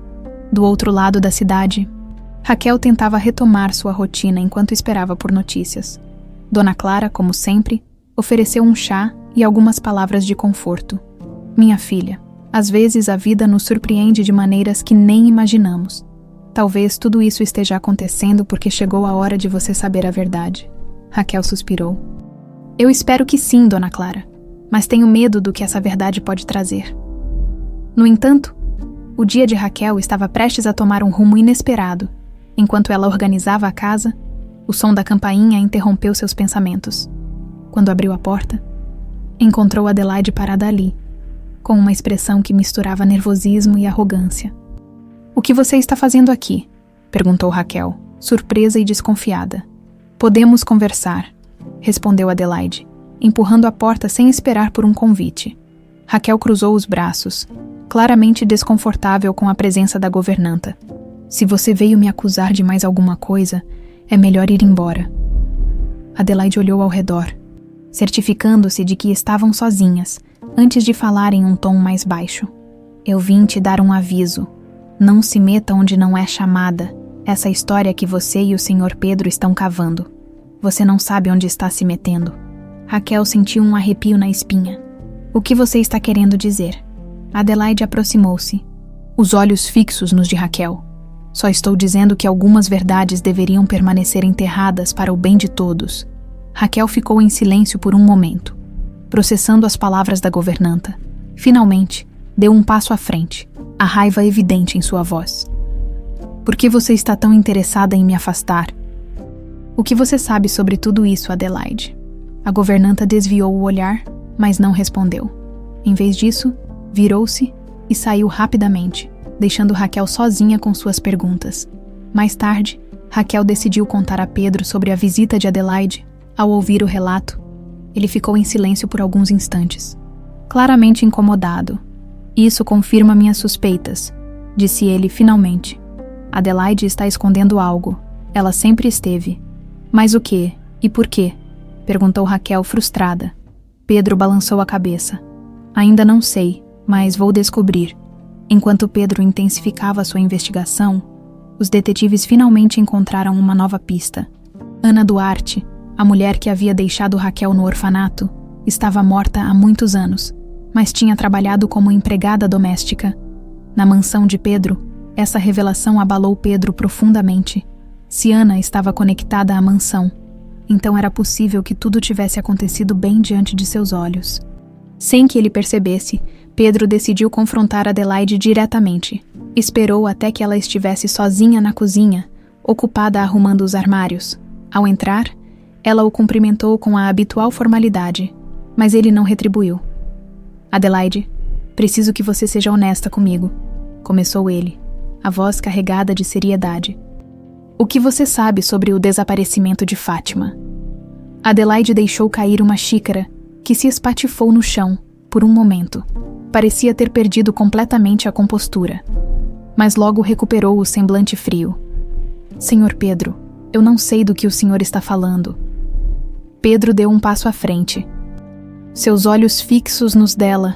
Do outro lado da cidade, Raquel tentava retomar sua rotina enquanto esperava por notícias. Dona Clara, como sempre, ofereceu um chá e algumas palavras de conforto. "Minha filha, às vezes a vida nos surpreende de maneiras que nem imaginamos. Talvez tudo isso esteja acontecendo porque chegou a hora de você saber a verdade." Raquel suspirou. "Eu espero que sim, Dona Clara, mas tenho medo do que essa verdade pode trazer." No entanto, o dia de Raquel estava prestes a tomar um rumo inesperado. Enquanto ela organizava a casa, o som da campainha interrompeu seus pensamentos. Quando abriu a porta, encontrou Adelaide parada ali, com uma expressão que misturava nervosismo e arrogância. "O que você está fazendo aqui?", perguntou Raquel, surpresa e desconfiada. "Podemos conversar", respondeu Adelaide, empurrando a porta sem esperar por um convite. Raquel cruzou os braços, claramente desconfortável com a presença da governanta. "Se você veio me acusar de mais alguma coisa, é melhor ir embora." Adelaide olhou ao redor, certificando-se de que estavam sozinhas, antes de falar em um tom mais baixo. "Eu vim te dar um aviso. Não se meta onde não é chamada. Essa história que você e o Sr. Pedro estão cavando. Você não sabe onde está se metendo." Raquel sentiu um arrepio na espinha. "O que você está querendo dizer?" Adelaide aproximou-se, os olhos fixos nos de Raquel. "Só estou dizendo que algumas verdades deveriam permanecer enterradas para o bem de todos." Raquel ficou em silêncio por um momento, processando as palavras da governanta. Finalmente, deu um passo à frente, a raiva evidente em sua voz. "Por que você está tão interessada em me afastar?" "O que você sabe sobre tudo isso, Adelaide?" A governanta desviou o olhar, mas não respondeu. Em vez disso, virou-se e saiu rapidamente, deixando Raquel sozinha com suas perguntas. Mais tarde, Raquel decidiu contar a Pedro sobre a visita de Adelaide. Ao ouvir o relato, ele ficou em silêncio por alguns instantes, claramente incomodado. Isso confirma minhas suspeitas, disse ele finalmente. Adelaide está escondendo algo. Ela sempre esteve. Mas o quê? E por quê? Perguntou Raquel frustrada. Pedro balançou a cabeça. Ainda não sei, mas vou descobrir. Enquanto Pedro intensificava sua investigação, os detetives finalmente encontraram uma nova pista. Ana Duarte, a mulher que havia deixado Raquel no orfanato, estava morta há muitos anos, mas tinha trabalhado como empregada doméstica. Na mansão de Pedro, essa revelação abalou Pedro profundamente. Se Ana estava conectada à mansão, então era possível que tudo tivesse acontecido bem diante de seus olhos. Sem que ele percebesse, Pedro decidiu confrontar Adelaide diretamente. Esperou até que ela estivesse sozinha na cozinha, ocupada arrumando os armários. Ao entrar, ela o cumprimentou com a habitual formalidade, mas ele não retribuiu. Adelaide, preciso que você seja honesta comigo, começou ele, a voz carregada de seriedade. O que você sabe sobre o desaparecimento de Fátima? Adelaide deixou cair uma xícara, que se espatifou no chão, por um momento. Parecia ter perdido completamente a compostura. Mas logo recuperou o semblante frio. Senhor Pedro, eu não sei do que o senhor está falando. Pedro deu um passo à frente. Seus olhos fixos nos dela.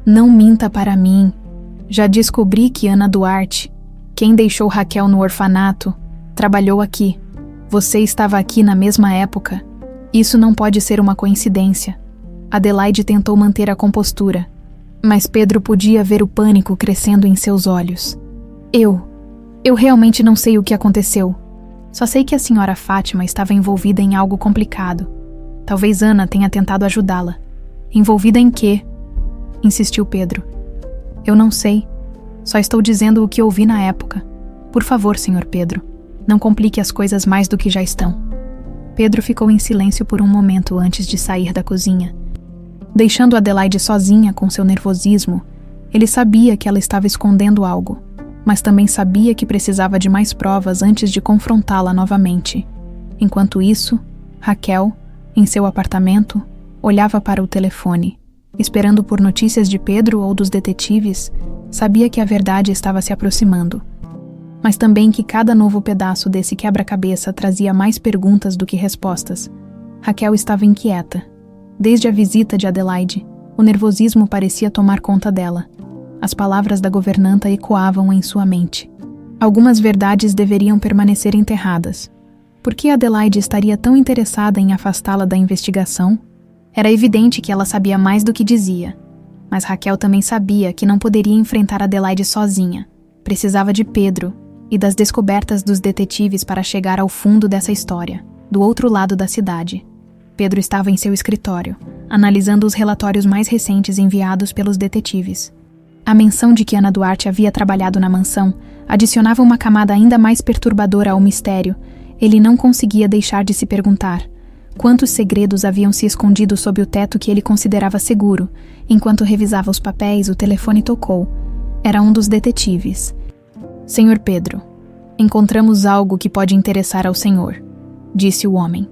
Não minta para mim. Já descobri que Ana Duarte, quem deixou Raquel no orfanato, trabalhou aqui. Você estava aqui na mesma época. Isso não pode ser uma coincidência. Adelaide tentou manter a compostura, mas Pedro podia ver o pânico crescendo em seus olhos. Eu realmente não sei o que aconteceu. Só sei que a senhora Fátima estava envolvida em algo complicado. Talvez Ana tenha tentado ajudá-la. Envolvida em quê? Insistiu Pedro. Eu não sei. Só estou dizendo o que ouvi na época. Por favor, senhor Pedro, não complique as coisas mais do que já estão. Pedro ficou em silêncio por um momento antes de sair da cozinha. Deixando Adelaide sozinha com seu nervosismo, ele sabia que ela estava escondendo algo, mas também sabia que precisava de mais provas antes de confrontá-la novamente. Enquanto isso, Raquel, em seu apartamento, olhava para o telefone. Esperando por notícias de Pedro ou dos detetives, sabia que a verdade estava se aproximando. Mas também que cada novo pedaço desse quebra-cabeça trazia mais perguntas do que respostas. Raquel estava inquieta. Desde a visita de Adelaide, o nervosismo parecia tomar conta dela. As palavras da governanta ecoavam em sua mente. Algumas verdades deveriam permanecer enterradas. Por que Adelaide estaria tão interessada em afastá-la da investigação? Era evidente que ela sabia mais do que dizia. Mas Raquel também sabia que não poderia enfrentar Adelaide sozinha. Precisava de Pedro e das descobertas dos detetives para chegar ao fundo dessa história, do outro lado da cidade. Pedro estava em seu escritório, analisando os relatórios mais recentes enviados pelos detetives. A menção de que Ana Duarte havia trabalhado na mansão adicionava uma camada ainda mais perturbadora ao mistério. Ele não conseguia deixar de se perguntar quantos segredos haviam se escondido sob o teto que ele considerava seguro. Enquanto revisava os papéis, o telefone tocou. Era um dos detetives. Senhor Pedro, encontramos algo que pode interessar ao senhor, disse o homem.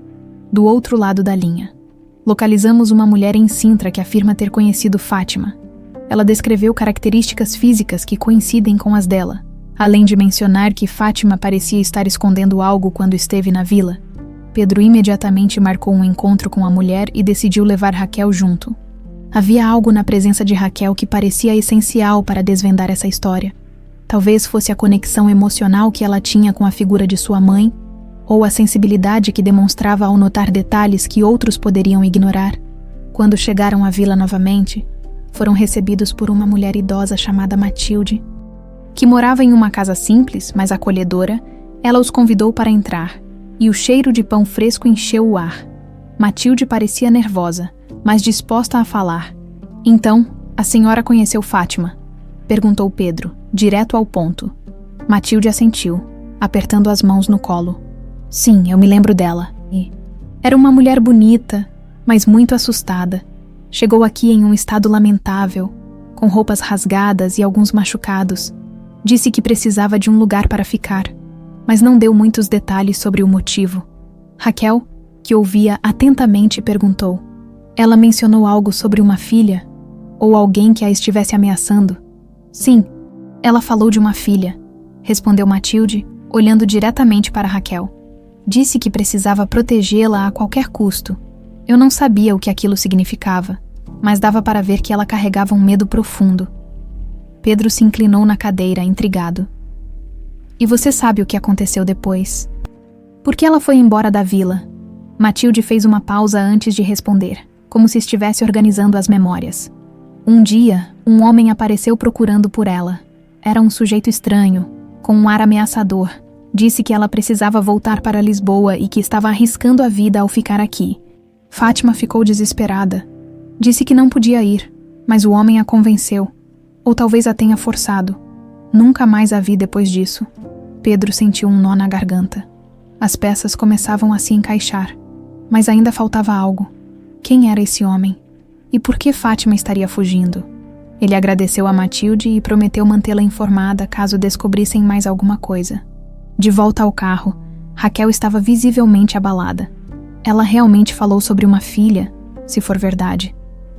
Do outro lado da linha. Localizamos uma mulher em Sintra que afirma ter conhecido Fátima. Ela descreveu características físicas que coincidem com as dela, além de mencionar que Fátima parecia estar escondendo algo quando esteve na vila. Pedro imediatamente marcou um encontro com a mulher e decidiu levar Raquel junto. Havia algo na presença de Raquel que parecia essencial para desvendar essa história. Talvez fosse a conexão emocional que ela tinha com a figura de sua mãe, ou a sensibilidade que demonstrava ao notar detalhes que outros poderiam ignorar. Quando chegaram à vila novamente, foram recebidos por uma mulher idosa chamada Matilde, que morava em uma casa simples, mas acolhedora. Ela os convidou para entrar, e o cheiro de pão fresco encheu o ar. Matilde parecia nervosa, mas disposta a falar. Então, a senhora conheceu Fátima? Perguntou Pedro, direto ao ponto. Matilde assentiu, apertando as mãos no colo. Sim, eu me lembro dela. Era uma mulher bonita, mas muito assustada. Chegou aqui em um estado lamentável, com roupas rasgadas e alguns machucados. Disse que precisava de um lugar para ficar, mas não deu muitos detalhes sobre o motivo. Raquel, que ouvia atentamente, perguntou: ela mencionou algo sobre uma filha? Ou alguém que a estivesse ameaçando? Sim, ela falou de uma filha, respondeu Matilde, olhando diretamente para Raquel. Disse que precisava protegê-la a qualquer custo. Eu não sabia o que aquilo significava, mas dava para ver que ela carregava um medo profundo. Pedro se inclinou na cadeira, intrigado. E você sabe o que aconteceu depois? Por que ela foi embora da vila? Matilde fez uma pausa antes de responder, como se estivesse organizando as memórias. Um dia, um homem apareceu procurando por ela. Era um sujeito estranho, com um ar ameaçador. Disse que ela precisava voltar para Lisboa e que estava arriscando a vida ao ficar aqui. Fátima ficou desesperada. Disse que não podia ir, mas o homem a convenceu. Ou talvez a tenha forçado. Nunca mais a vi depois disso. Pedro sentiu um nó na garganta. As peças começavam a se encaixar, mas ainda faltava algo. Quem era esse homem? E por que Fátima estaria fugindo? Ele agradeceu a Matilde e prometeu mantê-la informada caso descobrissem mais alguma coisa. De volta ao carro, Raquel estava visivelmente abalada. Ela realmente falou sobre uma filha, se for verdade.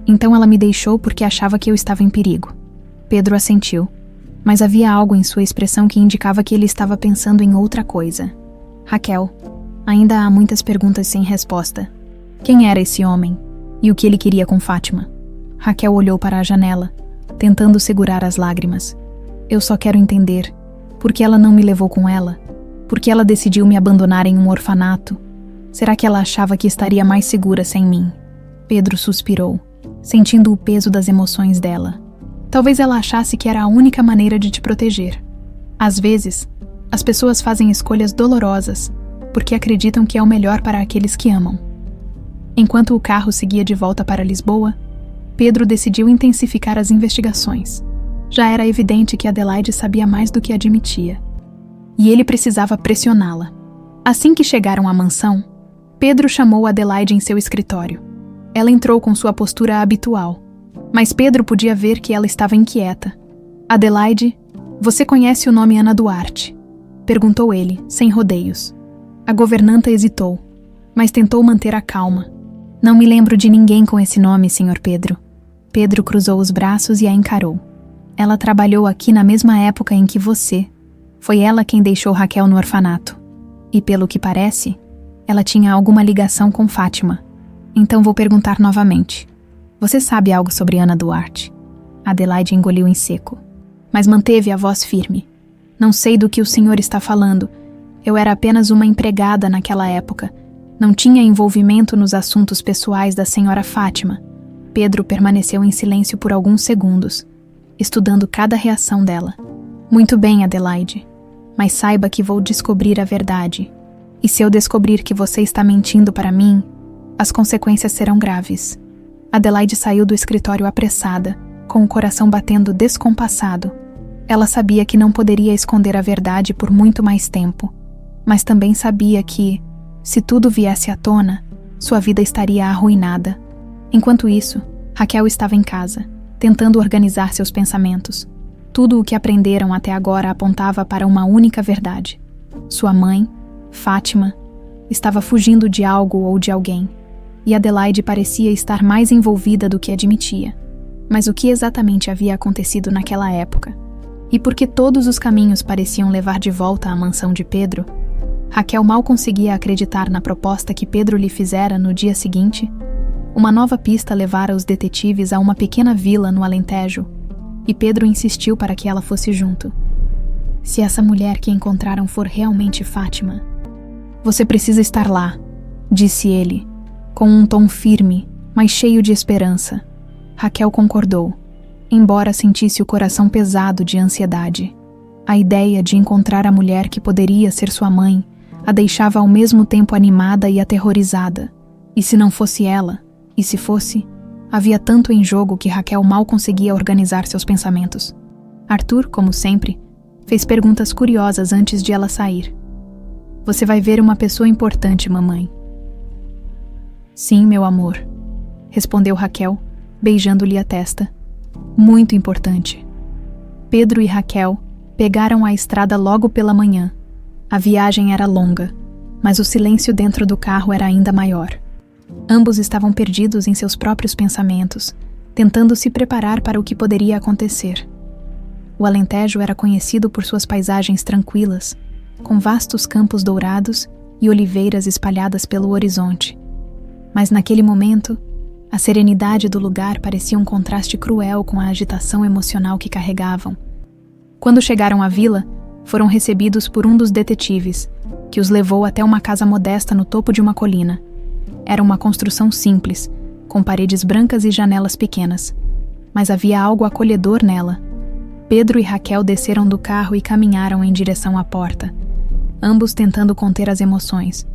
Então ela me deixou porque achava que eu estava em perigo. Pedro assentiu, mas havia algo em sua expressão que indicava que ele estava pensando em outra coisa. Raquel, ainda há muitas perguntas sem resposta. Quem era esse homem? E o que ele queria com Fátima? Raquel olhou para a janela, tentando segurar as lágrimas. Eu só quero entender. Por que ela não me levou com ela? Por que ela decidiu me abandonar em um orfanato? Será que ela achava que estaria mais segura sem mim? Pedro suspirou, sentindo o peso das emoções dela. Talvez ela achasse que era a única maneira de te proteger. Às vezes, as pessoas fazem escolhas dolorosas porque acreditam que é o melhor para aqueles que amam. Enquanto o carro seguia de volta para Lisboa, Pedro decidiu intensificar as investigações. Já era evidente que Adelaide sabia mais do que admitia. E ele precisava pressioná-la. Assim que chegaram à mansão, Pedro chamou Adelaide em seu escritório. Ela entrou com sua postura habitual, mas Pedro podia ver que ela estava inquieta. Adelaide, você conhece o nome Ana Duarte? Perguntou ele, sem rodeios. A governanta hesitou, mas tentou manter a calma. Não me lembro de ninguém com esse nome, Sr. Pedro. Pedro cruzou os braços e a encarou. Ela trabalhou aqui na mesma época em que você. Foi ela quem deixou Raquel no orfanato. E pelo que parece, ela tinha alguma ligação com Fátima. Então vou perguntar novamente. Você sabe algo sobre Ana Duarte? Adelaide engoliu em seco, mas manteve a voz firme. Não sei do que o senhor está falando. Eu era apenas uma empregada naquela época. Não tinha envolvimento nos assuntos pessoais da senhora Fátima. Pedro permaneceu em silêncio por alguns segundos, estudando cada reação dela. Muito bem, Adelaide, mas saiba que vou descobrir a verdade. E se eu descobrir que você está mentindo para mim, as consequências serão graves. Adelaide saiu do escritório apressada, com o coração batendo descompassado. Ela sabia que não poderia esconder a verdade por muito mais tempo, mas também sabia que, se tudo viesse à tona, sua vida estaria arruinada. Enquanto isso, Raquel estava em casa, tentando organizar seus pensamentos. Tudo o que aprenderam até agora apontava para uma única verdade. Sua mãe, Fátima, estava fugindo de algo ou de alguém, e Adelaide parecia estar mais envolvida do que admitia. Mas o que exatamente havia acontecido naquela época? E por que todos os caminhos pareciam levar de volta à mansão de Pedro? Raquel mal conseguia acreditar na proposta que Pedro lhe fizera no dia seguinte. Uma nova pista levara os detetives a uma pequena vila no Alentejo, e Pedro insistiu para que ela fosse junto. Se essa mulher que encontraram for realmente Fátima, você precisa estar lá, disse ele, com um tom firme, mas cheio de esperança. Raquel concordou, embora sentisse o coração pesado de ansiedade. A ideia de encontrar a mulher que poderia ser sua mãe a deixava ao mesmo tempo animada e aterrorizada. E se não fosse ela, e se fosse, havia tanto em jogo que Raquel mal conseguia organizar seus pensamentos. Arthur, como sempre, fez perguntas curiosas antes de ela sair. Você vai ver uma pessoa importante, mamãe. Sim, meu amor, respondeu Raquel, beijando-lhe a testa. muito importante. Pedro e Raquel pegaram a estrada logo pela manhã. A viagem era longa, mas o silêncio dentro do carro era ainda maior. Ambos estavam perdidos em seus próprios pensamentos, tentando se preparar para o que poderia acontecer. O Alentejo era conhecido por suas paisagens tranquilas, com vastos campos dourados e oliveiras espalhadas pelo horizonte. Mas naquele momento, a serenidade do lugar parecia um contraste cruel com a agitação emocional que carregavam. Quando chegaram à vila, foram recebidos por um dos detetives, que os levou até uma casa modesta no topo de uma colina. Era uma construção simples, com paredes brancas e janelas pequenas, mas havia algo acolhedor nela. Pedro e Raquel desceram do carro e caminharam em direção à porta, ambos tentando conter as emoções.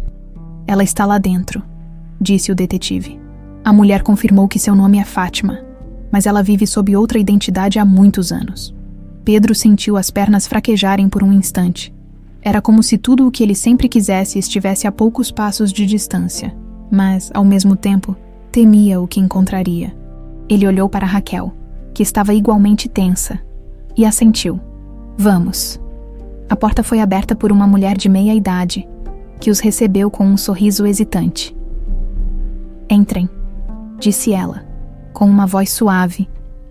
"Ela está lá dentro", disse o detetive. A mulher confirmou que seu nome é Fátima, mas ela vive sob outra identidade há muitos anos. Pedro sentiu as pernas fraquejarem por um instante. Era como se tudo o que ele sempre quisesse estivesse a poucos passos de distância, mas, ao mesmo tempo, temia o que encontraria. Ele olhou para Raquel, que estava igualmente tensa, e assentiu. "Vamos." A porta foi aberta por uma mulher de meia idade, que os recebeu com um sorriso hesitante. "Entrem", disse ela. Com uma voz suave,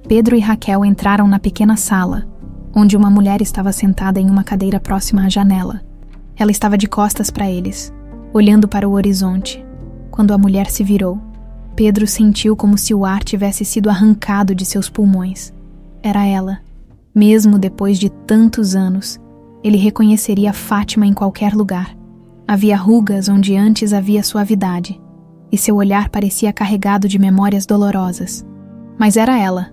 Pedro e Raquel entraram na pequena sala, onde uma mulher estava sentada em uma cadeira próxima à janela. Ela estava de costas para eles, olhando para o horizonte. Quando a mulher se virou, Pedro sentiu como se o ar tivesse sido arrancado de seus pulmões. Era ela. Mesmo depois de tantos anos, ele reconheceria Fátima em qualquer lugar. Havia rugas onde antes havia suavidade, e seu olhar parecia carregado de memórias dolorosas. Mas era ela.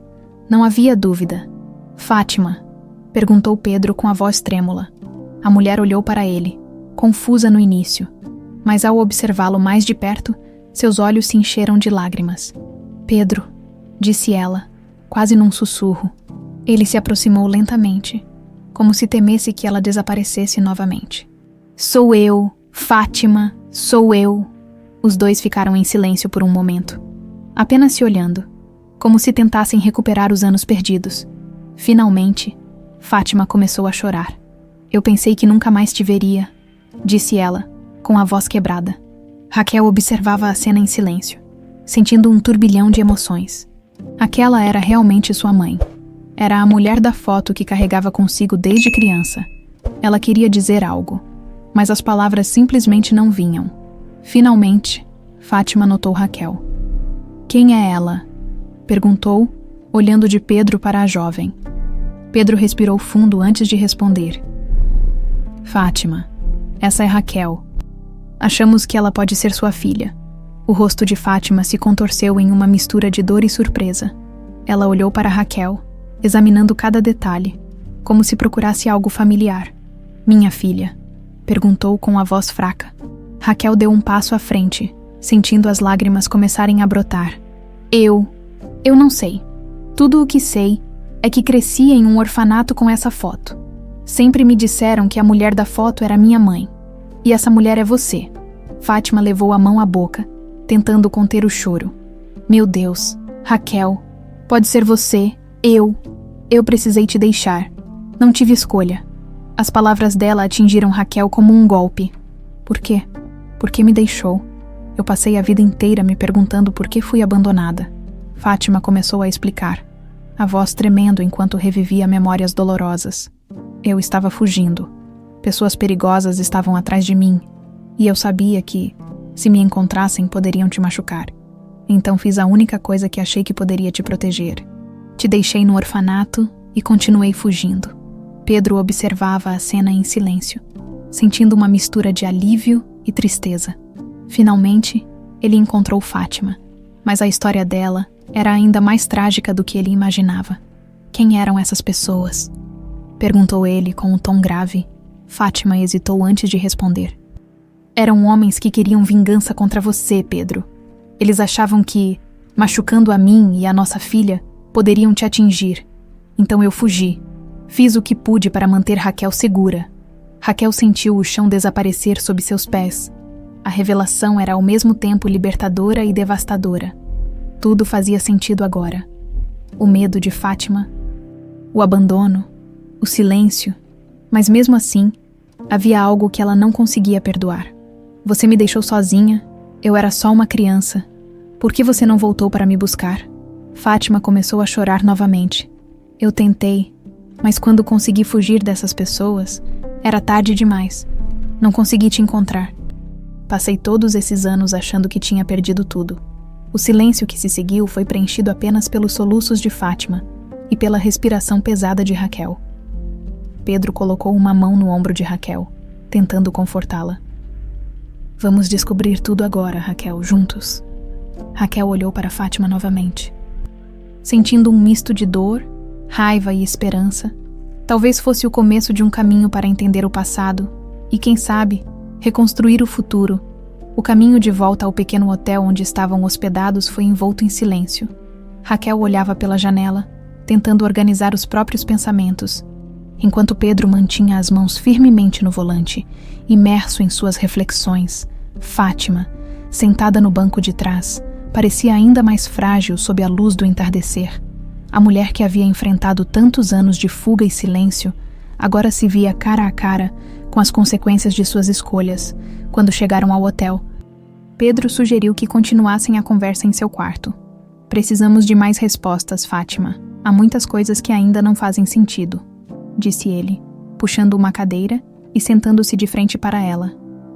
Não havia dúvida. "Fátima?", perguntou Pedro com a voz trêmula. A mulher olhou para ele, confusa no início, mas ao observá-lo mais de perto, seus olhos se encheram de lágrimas. "Pedro", disse ela, quase num sussurro. Ele se aproximou lentamente, como se temesse que ela desaparecesse novamente. "Sou eu, Fátima, sou eu." Os dois ficaram em silêncio por um momento, apenas se olhando, como se tentassem recuperar os anos perdidos. Finalmente, Fátima começou a chorar. "Eu pensei que nunca mais te veria", disse ela, com a voz quebrada. Raquel observava a cena em silêncio, sentindo um turbilhão de emoções. Aquela era realmente sua mãe. Era a mulher da foto que carregava consigo desde criança. Ela queria dizer algo, mas as palavras simplesmente não vinham. Finalmente, Fátima notou Raquel. "Quem é ela?", perguntou, olhando de Pedro para a jovem. Pedro respirou fundo antes de responder. "Fátima, essa é Raquel. Achamos que ela pode ser sua filha." O rosto de Fátima se contorceu em uma mistura de dor e surpresa. Ela olhou para Raquel, examinando cada detalhe, como se procurasse algo familiar. "Minha filha?", perguntou com a voz fraca. Raquel deu um passo à frente, sentindo as lágrimas começarem a brotar. Eu não sei. Tudo o que sei é que cresci em um orfanato com essa foto. Sempre me disseram que a mulher da foto era minha mãe. E essa mulher é você." Fátima levou a mão à boca, tentando conter o choro. "Meu Deus, Raquel, pode ser você, eu precisei te deixar. Não tive escolha." As palavras dela atingiram Raquel como um golpe. "Por quê? Por que me deixou? Eu passei a vida inteira me perguntando por que fui abandonada." Fátima começou a explicar, a voz tremendo enquanto revivia memórias dolorosas. "Eu estava fugindo. Pessoas perigosas estavam atrás de mim, e eu sabia que, se me encontrassem, poderiam te machucar. Então fiz a única coisa que achei que poderia te proteger. Te deixei no orfanato e continuei fugindo." Pedro observava a cena em silêncio, sentindo uma mistura de alívio e tristeza. Finalmente, ele encontrou Fátima, mas a história dela era ainda mais trágica do que ele imaginava. "Quem eram essas pessoas?", perguntou ele com um tom grave. Fátima hesitou antes de responder. "Eram homens que queriam vingança contra você, Pedro. Eles achavam que, machucando a mim e a nossa filha, poderiam te atingir. Então eu fugi. Fiz o que pude para manter Raquel segura." Raquel sentiu o chão desaparecer sob seus pés. A revelação era ao mesmo tempo libertadora e devastadora. Tudo fazia sentido agora. o medo de Fátima, o abandono, o silêncio, mas mesmo assim, havia algo que ela não conseguia perdoar. Você me deixou sozinha, eu era só uma criança. Por que você não voltou para me buscar? Fátima começou a chorar novamente. Eu tentei, mas quando consegui fugir dessas pessoas, era tarde demais. Não consegui te encontrar. Passei todos esses anos achando que tinha perdido tudo. O silêncio que se seguiu foi preenchido apenas pelos soluços de Fátima e pela respiração pesada de Raquel. Pedro colocou uma mão no ombro de Raquel, tentando confortá-la. Vamos descobrir tudo agora, Raquel, juntos. Raquel olhou para Fátima novamente. Sentindo um misto de dor, raiva e esperança, talvez fosse o começo de um caminho para entender o passado e, quem sabe, reconstruir o futuro. O caminho de volta ao pequeno hotel onde estavam hospedados foi envolto em silêncio. Raquel olhava pela janela, tentando organizar os próprios pensamentos, enquanto Pedro mantinha as mãos firmemente no volante, imerso em suas reflexões. Fátima, sentada no banco de trás, parecia ainda mais frágil sob a luz do entardecer. A mulher que havia enfrentado tantos anos de fuga e silêncio, agora se via cara a cara com as consequências de suas escolhas, quando chegaram ao hotel. Pedro sugeriu que continuassem a conversa em seu quarto. Precisamos de mais respostas, Fátima. Há muitas coisas que ainda não fazem sentido, disse ele, puxando uma cadeira e sentando-se de frente para ela.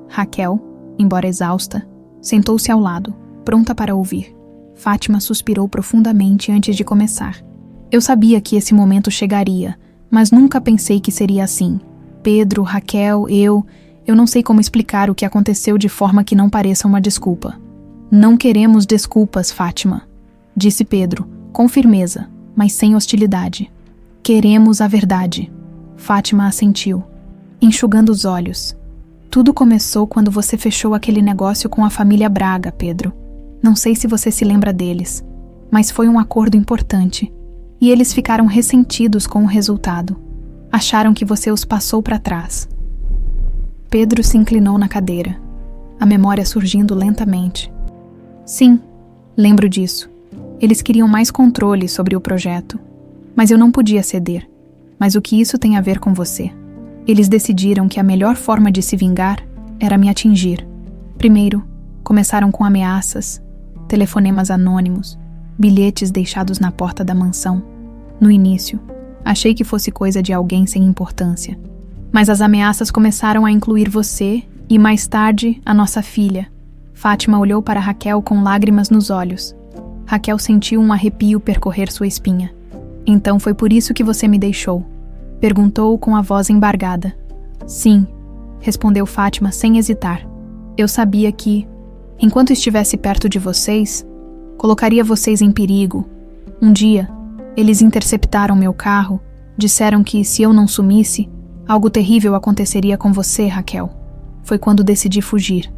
Raquel, embora exausta, sentou-se ao lado, pronta para ouvir. Fátima suspirou profundamente antes de começar. Eu sabia que esse momento chegaria, mas nunca pensei que seria assim. Pedro, Raquel, eu não sei como explicar o que aconteceu de forma que não pareça uma desculpa. Não queremos desculpas, Fátima, disse Pedro, com firmeza, mas sem hostilidade. Queremos a verdade. Fátima assentiu, enxugando os olhos. Tudo começou quando você fechou aquele negócio com a família Braga, Pedro. Não sei se você se lembra deles, mas foi um acordo importante. E eles ficaram ressentidos com o resultado. Acharam que você os passou para trás. Pedro se inclinou na cadeira, a memória surgindo lentamente. Sim, lembro disso. Eles queriam mais controle sobre o projeto. Mas eu não podia ceder. Mas o que isso tem a ver com você? Eles decidiram que a melhor forma de se vingar era me atingir. Primeiro, começaram com ameaças, telefonemas anônimos, bilhetes deixados na porta da mansão. No início, achei que fosse coisa de alguém sem importância. Mas as ameaças começaram a incluir você e, mais tarde, a nossa filha. Fátima olhou para Raquel com lágrimas nos olhos. Raquel sentiu um arrepio percorrer sua espinha. Então foi por isso que você me deixou? Perguntou com a voz embargada. Sim, respondeu Fátima sem hesitar. Eu sabia que, enquanto estivesse perto de vocês, colocaria vocês em perigo. Um dia, eles interceptaram meu carro, disseram que, se eu não sumisse, algo terrível aconteceria com você, Raquel. Foi quando decidi fugir.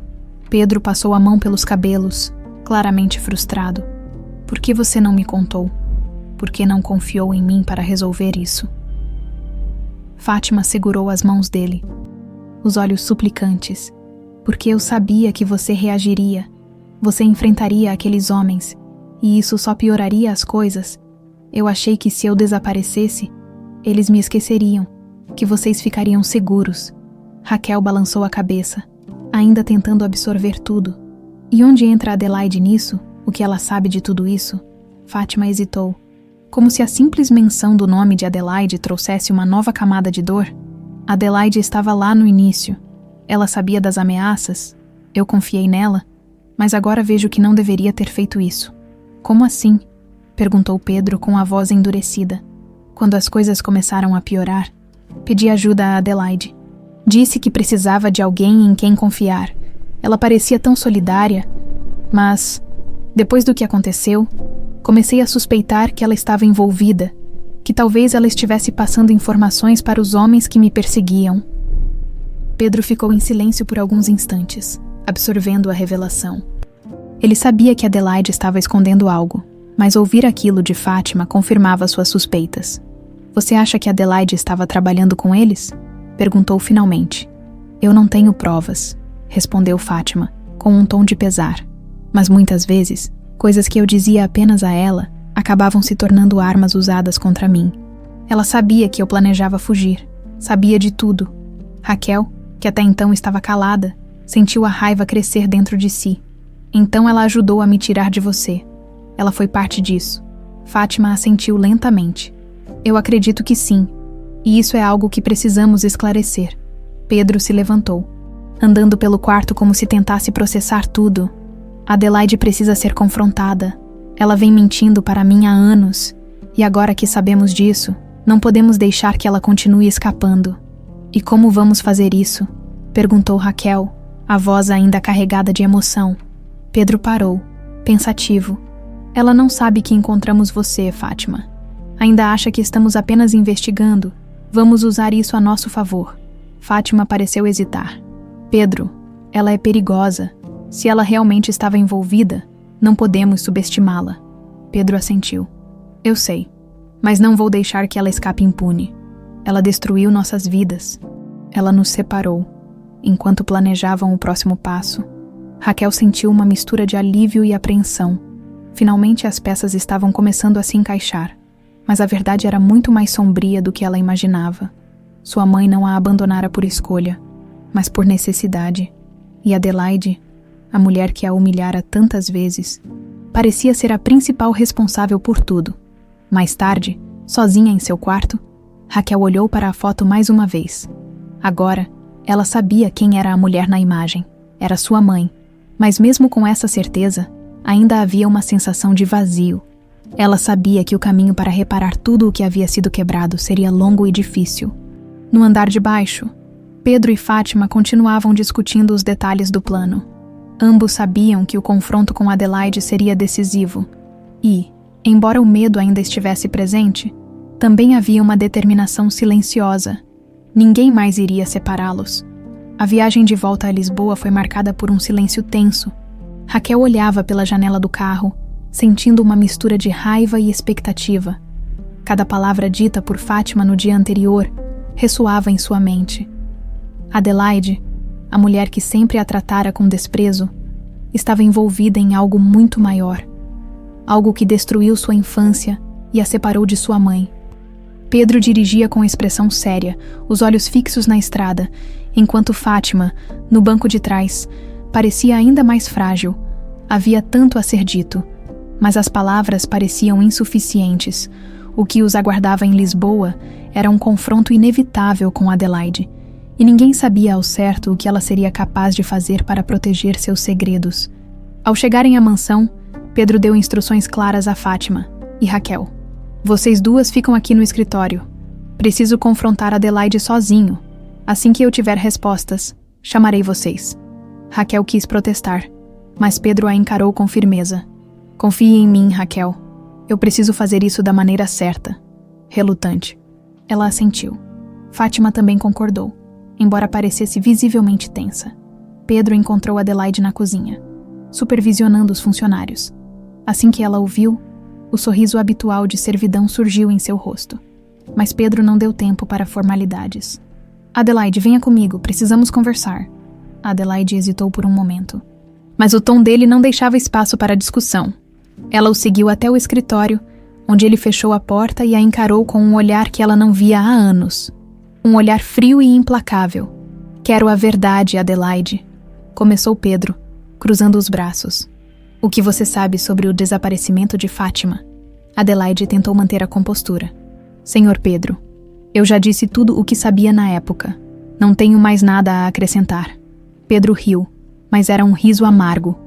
Pedro passou a mão pelos cabelos, claramente frustrado. Por que você não me contou? Por que não confiou em mim para resolver isso? Fátima segurou as mãos dele, os olhos suplicantes. Porque eu sabia que você reagiria. Você enfrentaria aqueles homens, e isso só pioraria as coisas. Eu achei que se eu desaparecesse, eles me esqueceriam, que vocês ficariam seguros. Raquel balançou a cabeça, ainda tentando absorver tudo. E onde entra Adelaide nisso? O que ela sabe de tudo isso? Fátima hesitou, como se a simples menção do nome de Adelaide trouxesse uma nova camada de dor. Adelaide estava lá no início. Ela sabia das ameaças. Eu confiei nela, mas agora vejo que não deveria ter feito isso. Como assim? Perguntou Pedro com a voz endurecida. Quando as coisas começaram a piorar, pedi ajuda a Adelaide. Disse que precisava de alguém em quem confiar. Ela parecia tão solidária, mas, depois do que aconteceu, comecei a suspeitar que ela estava envolvida, que talvez ela estivesse passando informações para os homens que me perseguiam. Pedro ficou em silêncio por alguns instantes, absorvendo a revelação. Ele sabia que Adelaide estava escondendo algo, mas ouvir aquilo de Fátima confirmava suas suspeitas. Você acha que Adelaide estava trabalhando com eles? Perguntou finalmente. Eu não tenho provas, respondeu Fátima, com um tom de pesar. Mas muitas vezes, coisas que eu dizia apenas a ela acabavam se tornando armas usadas contra mim. Ela sabia que eu planejava fugir, sabia de tudo. Raquel, que até então estava calada, sentiu a raiva crescer dentro de si. Então ela ajudou a me tirar de você. Ela foi parte disso. Fátima assentiu lentamente. Eu acredito que sim, e isso é algo que precisamos esclarecer. Pedro se levantou, andando pelo quarto como se tentasse processar tudo. Adelaide precisa ser confrontada. Ela vem mentindo para mim há anos, e agora que sabemos disso, não podemos deixar que ela continue escapando. E como vamos fazer isso? Perguntou Raquel, a voz ainda carregada de emoção. Pedro parou, pensativo. Ela não sabe que encontramos você, Fátima. Ainda acha que estamos apenas investigando. Vamos usar isso a nosso favor. Fátima pareceu hesitar. Pedro, ela é perigosa. Se ela realmente estava envolvida, não podemos subestimá-la. Pedro assentiu. Eu sei, mas não vou deixar que ela escape impune. Ela destruiu nossas vidas. Ela nos separou. Enquanto planejavam o próximo passo, Raquel sentiu uma mistura de alívio e apreensão. Finalmente as peças estavam começando a se encaixar, mas a verdade era muito mais sombria do que ela imaginava. Sua mãe não a abandonara por escolha, mas por necessidade. E Adelaide, a mulher que a humilhara tantas vezes, parecia ser a principal responsável por tudo. Mais tarde, sozinha em seu quarto, Raquel olhou para a foto mais uma vez. Agora, ela sabia quem era a mulher na imagem. Era sua mãe. Mas mesmo com essa certeza, ainda havia uma sensação de vazio. Ela sabia que o caminho para reparar tudo o que havia sido quebrado seria longo e difícil. No andar de baixo, Pedro e Fátima continuavam discutindo os detalhes do plano. Ambos sabiam que o confronto com Adelaide seria decisivo. E, embora o medo ainda estivesse presente, também havia uma determinação silenciosa. Ninguém mais iria separá-los. A viagem de volta a Lisboa foi marcada por um silêncio tenso. Raquel olhava pela janela do carro, sentindo uma mistura de raiva e expectativa. Cada palavra dita por Fátima no dia anterior ressoava em sua mente. Adelaide, a mulher que sempre a tratara com desprezo, estava envolvida em algo muito maior. Algo que destruiu sua infância e a separou de sua mãe. Pedro dirigia com expressão séria, os olhos fixos na estrada, enquanto Fátima, no banco de trás, parecia ainda mais frágil. Havia tanto a ser dito, mas as palavras pareciam insuficientes. O que os aguardava em Lisboa era um confronto inevitável com Adelaide, e ninguém sabia ao certo o que ela seria capaz de fazer para proteger seus segredos. Ao chegarem à mansão, Pedro deu instruções claras a Fátima e Raquel. Vocês duas ficam aqui no escritório. Preciso confrontar Adelaide sozinho. Assim que eu tiver respostas, chamarei vocês. Raquel quis protestar, mas Pedro a encarou com firmeza. Confie em mim, Raquel. Eu preciso fazer isso da maneira certa. Relutante. Ela assentiu. Fátima também concordou, embora parecesse visivelmente tensa. Pedro encontrou Adelaide na cozinha, supervisionando os funcionários. Assim que ela o viu, o sorriso habitual de servidão surgiu em seu rosto. Mas Pedro não deu tempo para formalidades. Adelaide, venha comigo, precisamos conversar. Adelaide hesitou por um momento. Mas o tom dele não deixava espaço para discussão. Ela o seguiu até o escritório, onde ele fechou a porta e a encarou com um olhar que ela não via há anos. Um olhar frio e implacável. Quero a verdade, Adelaide. Começou Pedro, cruzando os braços. O que você sabe sobre o desaparecimento de Fátima? Adelaide tentou manter a compostura. Senhor Pedro, eu já disse tudo o que sabia na época. Não tenho mais nada a acrescentar. Pedro riu, mas era um riso amargo.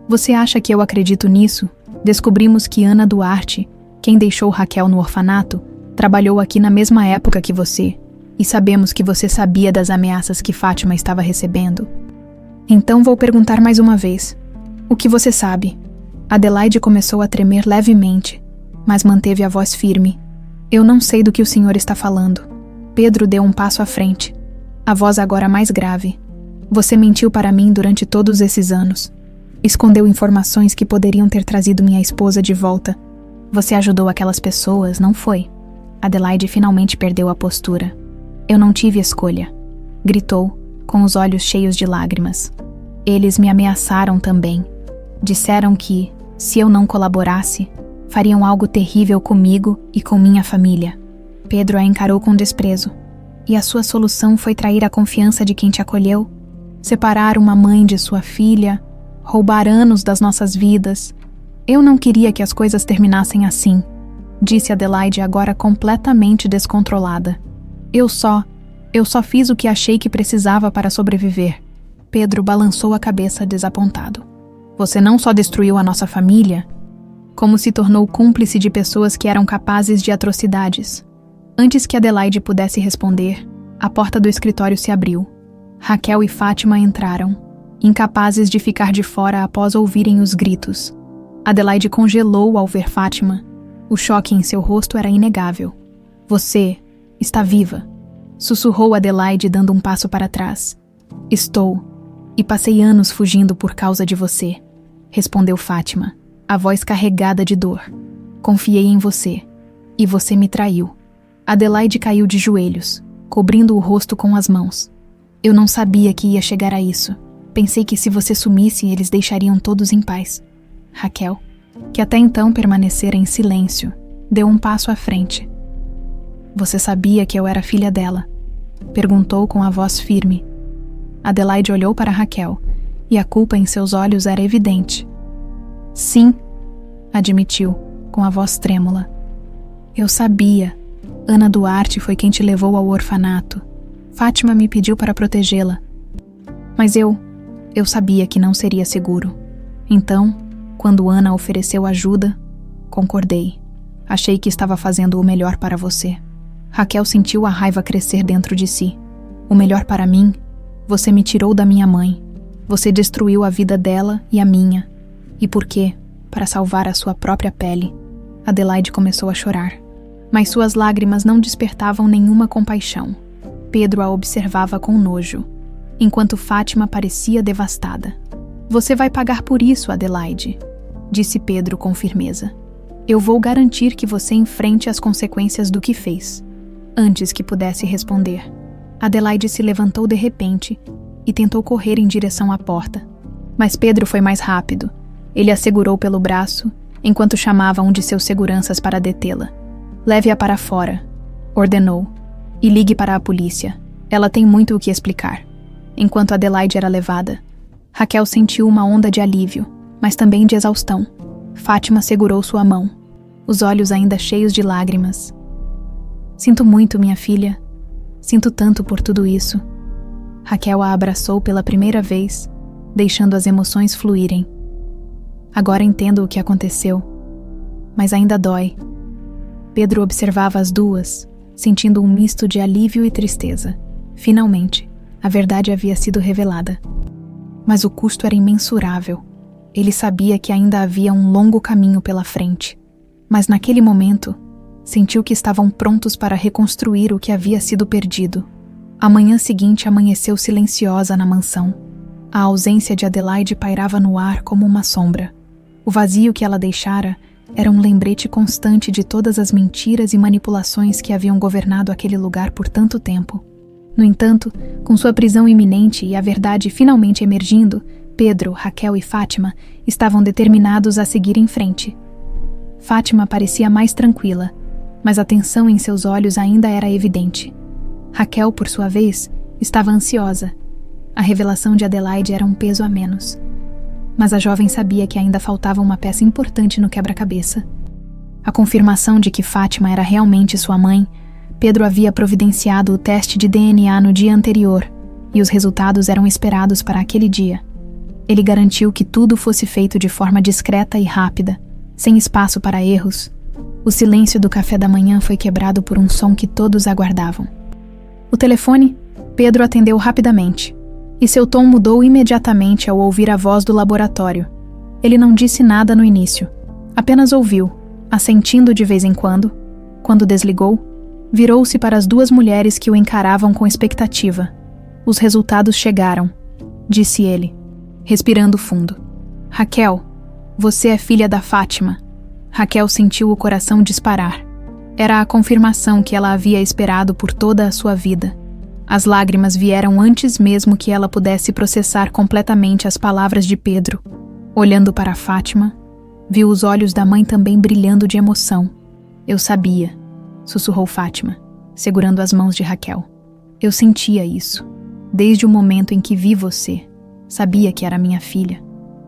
Você acha que eu acredito nisso? Descobrimos que Ana Duarte, quem deixou Raquel no orfanato, trabalhou aqui na mesma época que você, e sabemos que você sabia das ameaças que Fátima estava recebendo. Então vou perguntar mais uma vez. O que você sabe? Adelaide começou a tremer levemente, mas manteve a voz firme. Eu não sei do que o senhor está falando. Pedro deu um passo à frente, a voz agora mais grave. Você mentiu para mim durante todos esses anos. Escondeu informações que poderiam ter trazido minha esposa de volta. Você ajudou aquelas pessoas, não foi? Adelaide finalmente perdeu a postura. Eu não tive escolha. Gritou, com os olhos cheios de lágrimas. Eles me ameaçaram também. Disseram que, se eu não colaborasse, Fariam algo terrível comigo e com minha família. Pedro a encarou com desprezo. E a sua solução foi trair a confiança de quem te acolheu? Separar uma mãe de sua filha? Roubar anos das nossas vidas? Eu não queria que as coisas terminassem assim, disse Adelaide agora completamente descontrolada. Eu só fiz o que achei que precisava para sobreviver. Pedro balançou a cabeça desapontado. Você não só destruiu a nossa família, como se tornou cúmplice de pessoas que eram capazes de atrocidades. Antes que Adelaide pudesse responder, a porta do escritório se abriu. Raquel e Fátima entraram, incapazes de ficar de fora após ouvirem os gritos. Adelaide congelou ao ver Fátima. O choque em seu rosto era inegável. Você está viva, sussurrou Adelaide dando um passo para trás. Estou, e passei anos fugindo por causa de você, respondeu Fátima, a voz carregada de dor. Confiei em você, e você me traiu. Adelaide caiu de joelhos, cobrindo o rosto com as mãos. Eu não sabia que ia chegar a isso. Pensei que se você sumisse, eles deixariam todos em paz. Raquel, que até então permanecera em silêncio, deu um passo à frente. Você sabia que eu era filha dela? Perguntou com a voz firme. Adelaide olhou para Raquel, e a culpa em seus olhos era evidente. Sim, admitiu, com a voz trêmula. Eu sabia. Ana Duarte foi quem te levou ao orfanato. Fátima me pediu para protegê-la. Mas eu sabia que não seria seguro. Então, quando Ana ofereceu ajuda, concordei. Achei que estava fazendo o melhor para você. Raquel sentiu a raiva crescer dentro de si. O melhor para mim? Você me tirou da minha mãe. Você destruiu a vida dela e a minha. E por quê? Para salvar a sua própria pele. Adelaide começou a chorar. Mas suas lágrimas não despertavam nenhuma compaixão. Pedro a observava com nojo, enquanto Fátima parecia devastada. Você vai pagar por isso, Adelaide, disse Pedro com firmeza. Eu vou garantir que você enfrente as consequências do que fez. Antes que pudesse responder, Adelaide se levantou de repente e tentou correr em direção à porta. Mas Pedro foi mais rápido. Ele a segurou pelo braço, enquanto chamava um de seus seguranças para detê-la. Leve-a para fora, ordenou, e ligue para a polícia. Ela tem muito o que explicar. Enquanto Adelaide era levada, Raquel sentiu uma onda de alívio, mas também de exaustão. Fátima segurou sua mão, os olhos ainda cheios de lágrimas. Sinto muito, minha filha. Sinto tanto por tudo isso. Raquel a abraçou pela primeira vez, deixando as emoções fluírem. Agora entendo o que aconteceu, mas ainda dói. Pedro observava as duas, sentindo um misto de alívio e tristeza. Finalmente, a verdade havia sido revelada. Mas o custo era imensurável. Ele sabia que ainda havia um longo caminho pela frente. Mas naquele momento, sentiu que estavam prontos para reconstruir o que havia sido perdido. A manhã seguinte amanheceu silenciosa na mansão. A ausência de Adelaide pairava no ar como uma sombra. O vazio que ela deixara era um lembrete constante de todas as mentiras e manipulações que haviam governado aquele lugar por tanto tempo. No entanto, com sua prisão iminente e a verdade finalmente emergindo, Pedro, Raquel e Fátima estavam determinados a seguir em frente. Fátima parecia mais tranquila, mas a tensão em seus olhos ainda era evidente. Raquel, por sua vez, estava ansiosa. A revelação de Adelaide era um peso a menos. Mas a jovem sabia que ainda faltava uma peça importante no quebra-cabeça. A confirmação de que Fátima era realmente sua mãe. Pedro havia providenciado o teste de DNA no dia anterior, e os resultados eram esperados para aquele dia. Ele garantiu que tudo fosse feito de forma discreta e rápida, sem espaço para erros. O silêncio do café da manhã foi quebrado por um som que todos aguardavam. O telefone, Pedro atendeu rapidamente. E seu tom mudou imediatamente ao ouvir a voz do laboratório. Ele não disse nada no início, apenas ouviu, assentindo de vez em quando. Quando desligou, virou-se para as duas mulheres que o encaravam com expectativa. Os resultados chegaram, disse ele, respirando fundo. Raquel, você é filha da Fátima. Raquel sentiu o coração disparar. Era a confirmação que ela havia esperado por toda a sua vida. As lágrimas vieram antes mesmo que ela pudesse processar completamente as palavras de Pedro. Olhando para Fátima, Viu os olhos da mãe também brilhando de emoção. Eu sabia, sussurrou Fátima, segurando as mãos de Raquel. Eu sentia isso. Desde o momento em que vi você, sabia que era minha filha.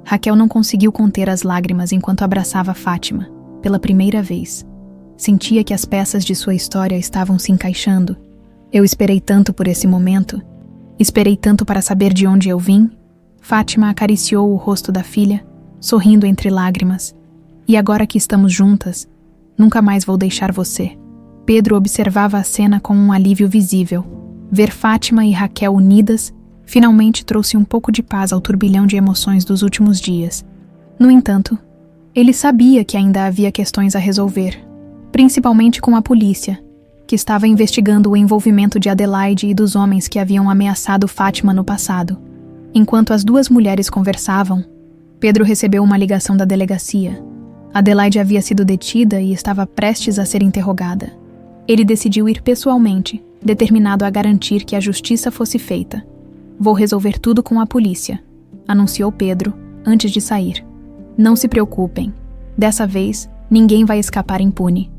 Raquel não conseguiu conter as lágrimas enquanto abraçava Fátima, pela primeira vez. Sentia que as peças de sua história estavam se encaixando. Eu esperei tanto por esse momento. Esperei tanto para saber de onde eu vim. Fátima acariciou o rosto da filha, sorrindo entre lágrimas. E agora que estamos juntas, nunca mais vou deixar você. Pedro observava a cena com um alívio visível. Ver Fátima e Raquel unidas finalmente trouxe um pouco de paz ao turbilhão de emoções dos últimos dias. No entanto, ele sabia que ainda havia questões a resolver, principalmente com a polícia, que estava investigando o envolvimento de Adelaide e dos homens que haviam ameaçado Fátima no passado. Enquanto as duas mulheres conversavam, Pedro recebeu uma ligação da delegacia. Adelaide havia sido detida e estava prestes a ser interrogada. Ele decidiu ir pessoalmente, determinado a garantir que a justiça fosse feita. Vou resolver tudo com a polícia, anunciou Pedro, antes de sair. Não se preocupem. Dessa vez, ninguém vai escapar impune.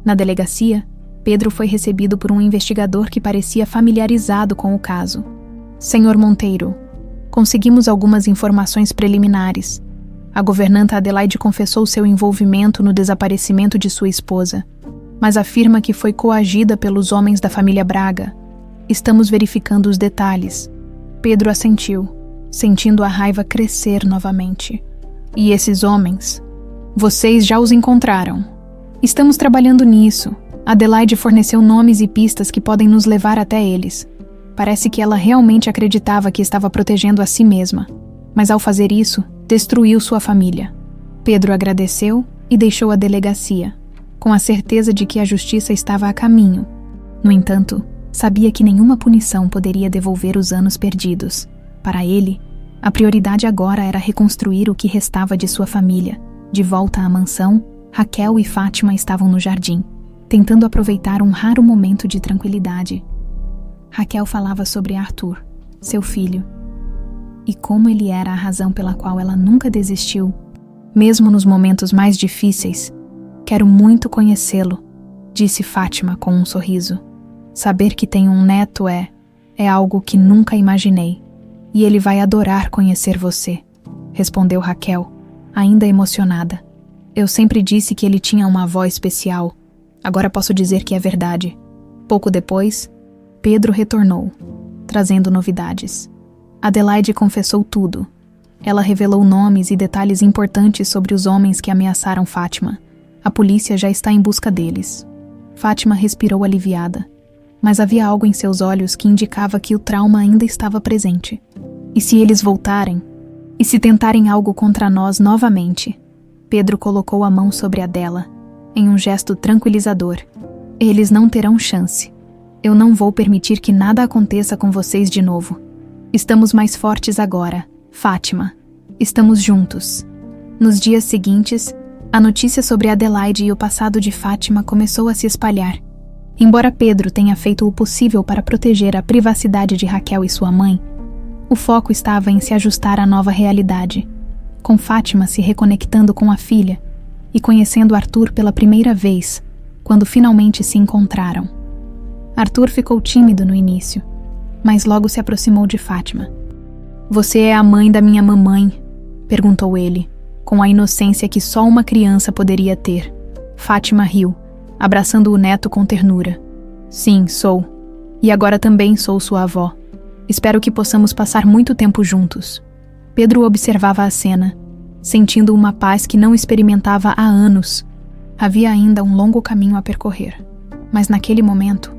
Na delegacia, Pedro foi recebido por um investigador que parecia familiarizado com o caso. Senhor Monteiro, conseguimos algumas informações preliminares. A governanta Adelaide confessou seu envolvimento no desaparecimento de sua esposa, mas afirma que foi coagida pelos homens da família Braga. Estamos verificando os detalhes. Pedro assentiu, sentindo a raiva crescer novamente. E esses homens? Vocês já os encontraram. Estamos trabalhando nisso. Adelaide forneceu nomes e pistas que podem nos levar até eles. Parece que ela realmente acreditava que estava protegendo a si mesma, mas ao fazer isso, destruiu sua família. Pedro agradeceu e deixou a delegacia, com a certeza de que a justiça estava a caminho. No entanto, sabia que nenhuma punição poderia devolver os anos perdidos. Para ele, a prioridade agora era reconstruir o que restava de sua família. De volta à mansão, Raquel e Fátima estavam no jardim, tentando aproveitar um raro momento de tranquilidade. Raquel falava sobre Arthur, seu filho, e como ele era a razão pela qual ela nunca desistiu, mesmo nos momentos mais difíceis. Quero muito conhecê-lo, disse Fátima com um sorriso. Saber que tenho um neto é algo que nunca imaginei. E ele vai adorar conhecer você, respondeu Raquel, ainda emocionada. Eu sempre disse que ele tinha uma avó especial. Agora posso dizer que é verdade. Pouco depois, Pedro retornou, trazendo novidades. Adelaide confessou tudo. Ela revelou nomes e detalhes importantes sobre os homens que ameaçaram Fátima. A polícia já está em busca deles. Fátima respirou aliviada, mas havia algo em seus olhos que indicava que o trauma ainda estava presente. E se eles voltarem? E se tentarem algo contra nós novamente? Pedro colocou a mão sobre a dela, em um gesto tranquilizador. Eles não terão chance. Eu não vou permitir que nada aconteça com vocês de novo. Estamos mais fortes agora, Fátima. Estamos juntos. Nos dias seguintes, a notícia sobre Adelaide e o passado de Fátima começou a se espalhar. Embora Pedro tenha feito o possível para proteger a privacidade de Raquel e sua mãe, o foco estava em se ajustar à nova realidade, com Fátima se reconectando com a filha e conhecendo Arthur pela primeira vez, quando finalmente se encontraram. Arthur ficou tímido no início, mas logo se aproximou de Fátima. Você é a mãe da minha mamãe? Perguntou ele, com a inocência que só uma criança poderia ter. Fátima riu, abraçando o neto com ternura. Sim, sou. E agora também sou sua avó. Espero que possamos passar muito tempo juntos. Pedro observava a cena, sentindo uma paz que não experimentava há anos. Havia ainda um longo caminho a percorrer, mas naquele momento,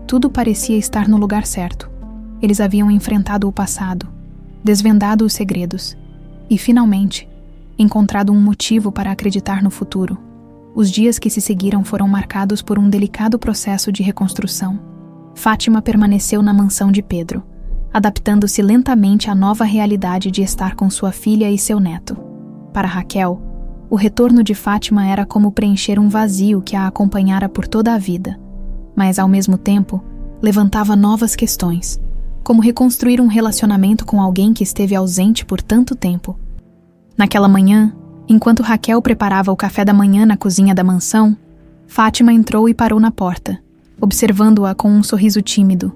tudo parecia estar no lugar certo. Eles haviam enfrentado o passado, desvendado os segredos e, finalmente, encontrado um motivo para acreditar no futuro. Os dias que se seguiram foram marcados por um delicado processo de reconstrução. Fátima permaneceu na mansão de Pedro, adaptando-se lentamente à nova realidade de estar com sua filha e seu neto. Para Raquel, o retorno de Fátima era como preencher um vazio que a acompanhara por toda a vida, mas, ao mesmo tempo, levantava novas questões, como reconstruir um relacionamento com alguém que esteve ausente por tanto tempo. Naquela manhã, Enquanto Raquel preparava o café da manhã na cozinha da mansão, Fátima entrou e parou na porta, observando-a com um sorriso tímido.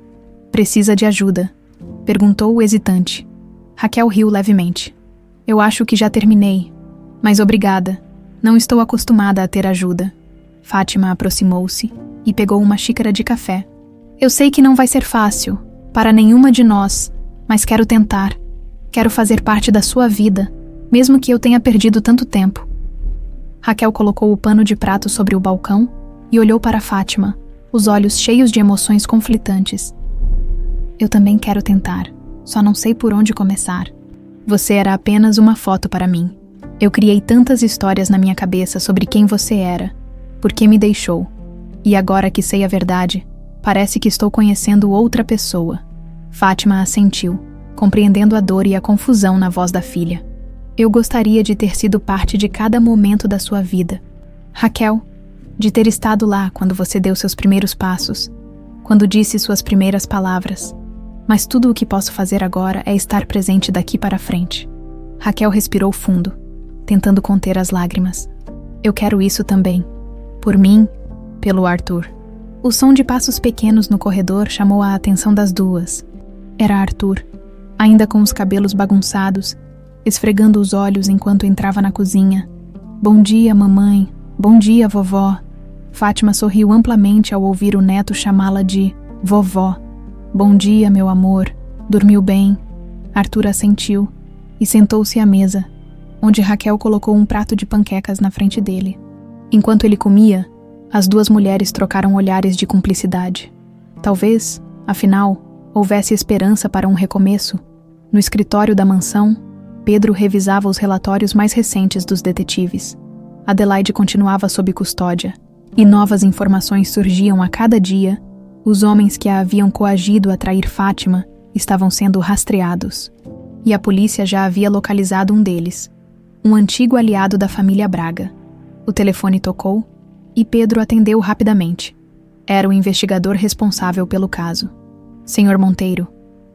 "Precisa de ajuda?" perguntou hesitante. Raquel riu levemente. "Eu acho que já terminei, mas obrigada. Não estou acostumada a ter ajuda." Fátima aproximou-se e pegou uma xícara de café. "Eu sei que não vai ser fácil, para nenhuma de nós, mas quero tentar. Quero fazer parte da sua vida, mesmo que eu tenha perdido tanto tempo." Raquel colocou o pano de prato sobre o balcão e olhou para Fátima, os olhos cheios de emoções conflitantes. "Eu também quero tentar, só não sei por onde começar. Você era apenas uma foto para mim. Eu criei tantas histórias na minha cabeça sobre quem você era, por que me deixou. E agora que sei a verdade, parece que estou conhecendo outra pessoa." Fátima assentiu, compreendendo a dor e a confusão na voz da filha. "Eu gostaria de ter sido parte de cada momento da sua vida. Raquel, de ter estado lá quando você deu seus primeiros passos, quando disse suas primeiras palavras. Mas tudo o que posso fazer agora é estar presente daqui para frente." Raquel respirou fundo, tentando conter as lágrimas. "Eu quero isso também. Por mim, pelo Arthur." O som de passos pequenos no corredor chamou a atenção das duas. Era Arthur, ainda com os cabelos bagunçados, esfregando os olhos enquanto entrava na cozinha. "Bom dia, mamãe. Bom dia, vovó." Fátima sorriu amplamente ao ouvir o neto chamá-la de vovó. "Bom dia, meu amor. Dormiu bem?" Arthur assentiu e sentou-se à mesa, onde Raquel colocou um prato de panquecas na frente dele. Enquanto ele comia, as duas mulheres trocaram olhares de cumplicidade. Talvez, afinal, houvesse esperança para um recomeço. No escritório da mansão, Pedro revisava os relatórios mais recentes dos detetives. Adelaide continuava sob custódia, e novas informações surgiam a cada dia. Os homens que a haviam coagido a trair Fátima estavam sendo rastreados. E a polícia já havia localizado um deles, um antigo aliado da família Braga. O telefone tocou e Pedro atendeu rapidamente. Era o investigador responsável pelo caso. "Senhor Monteiro,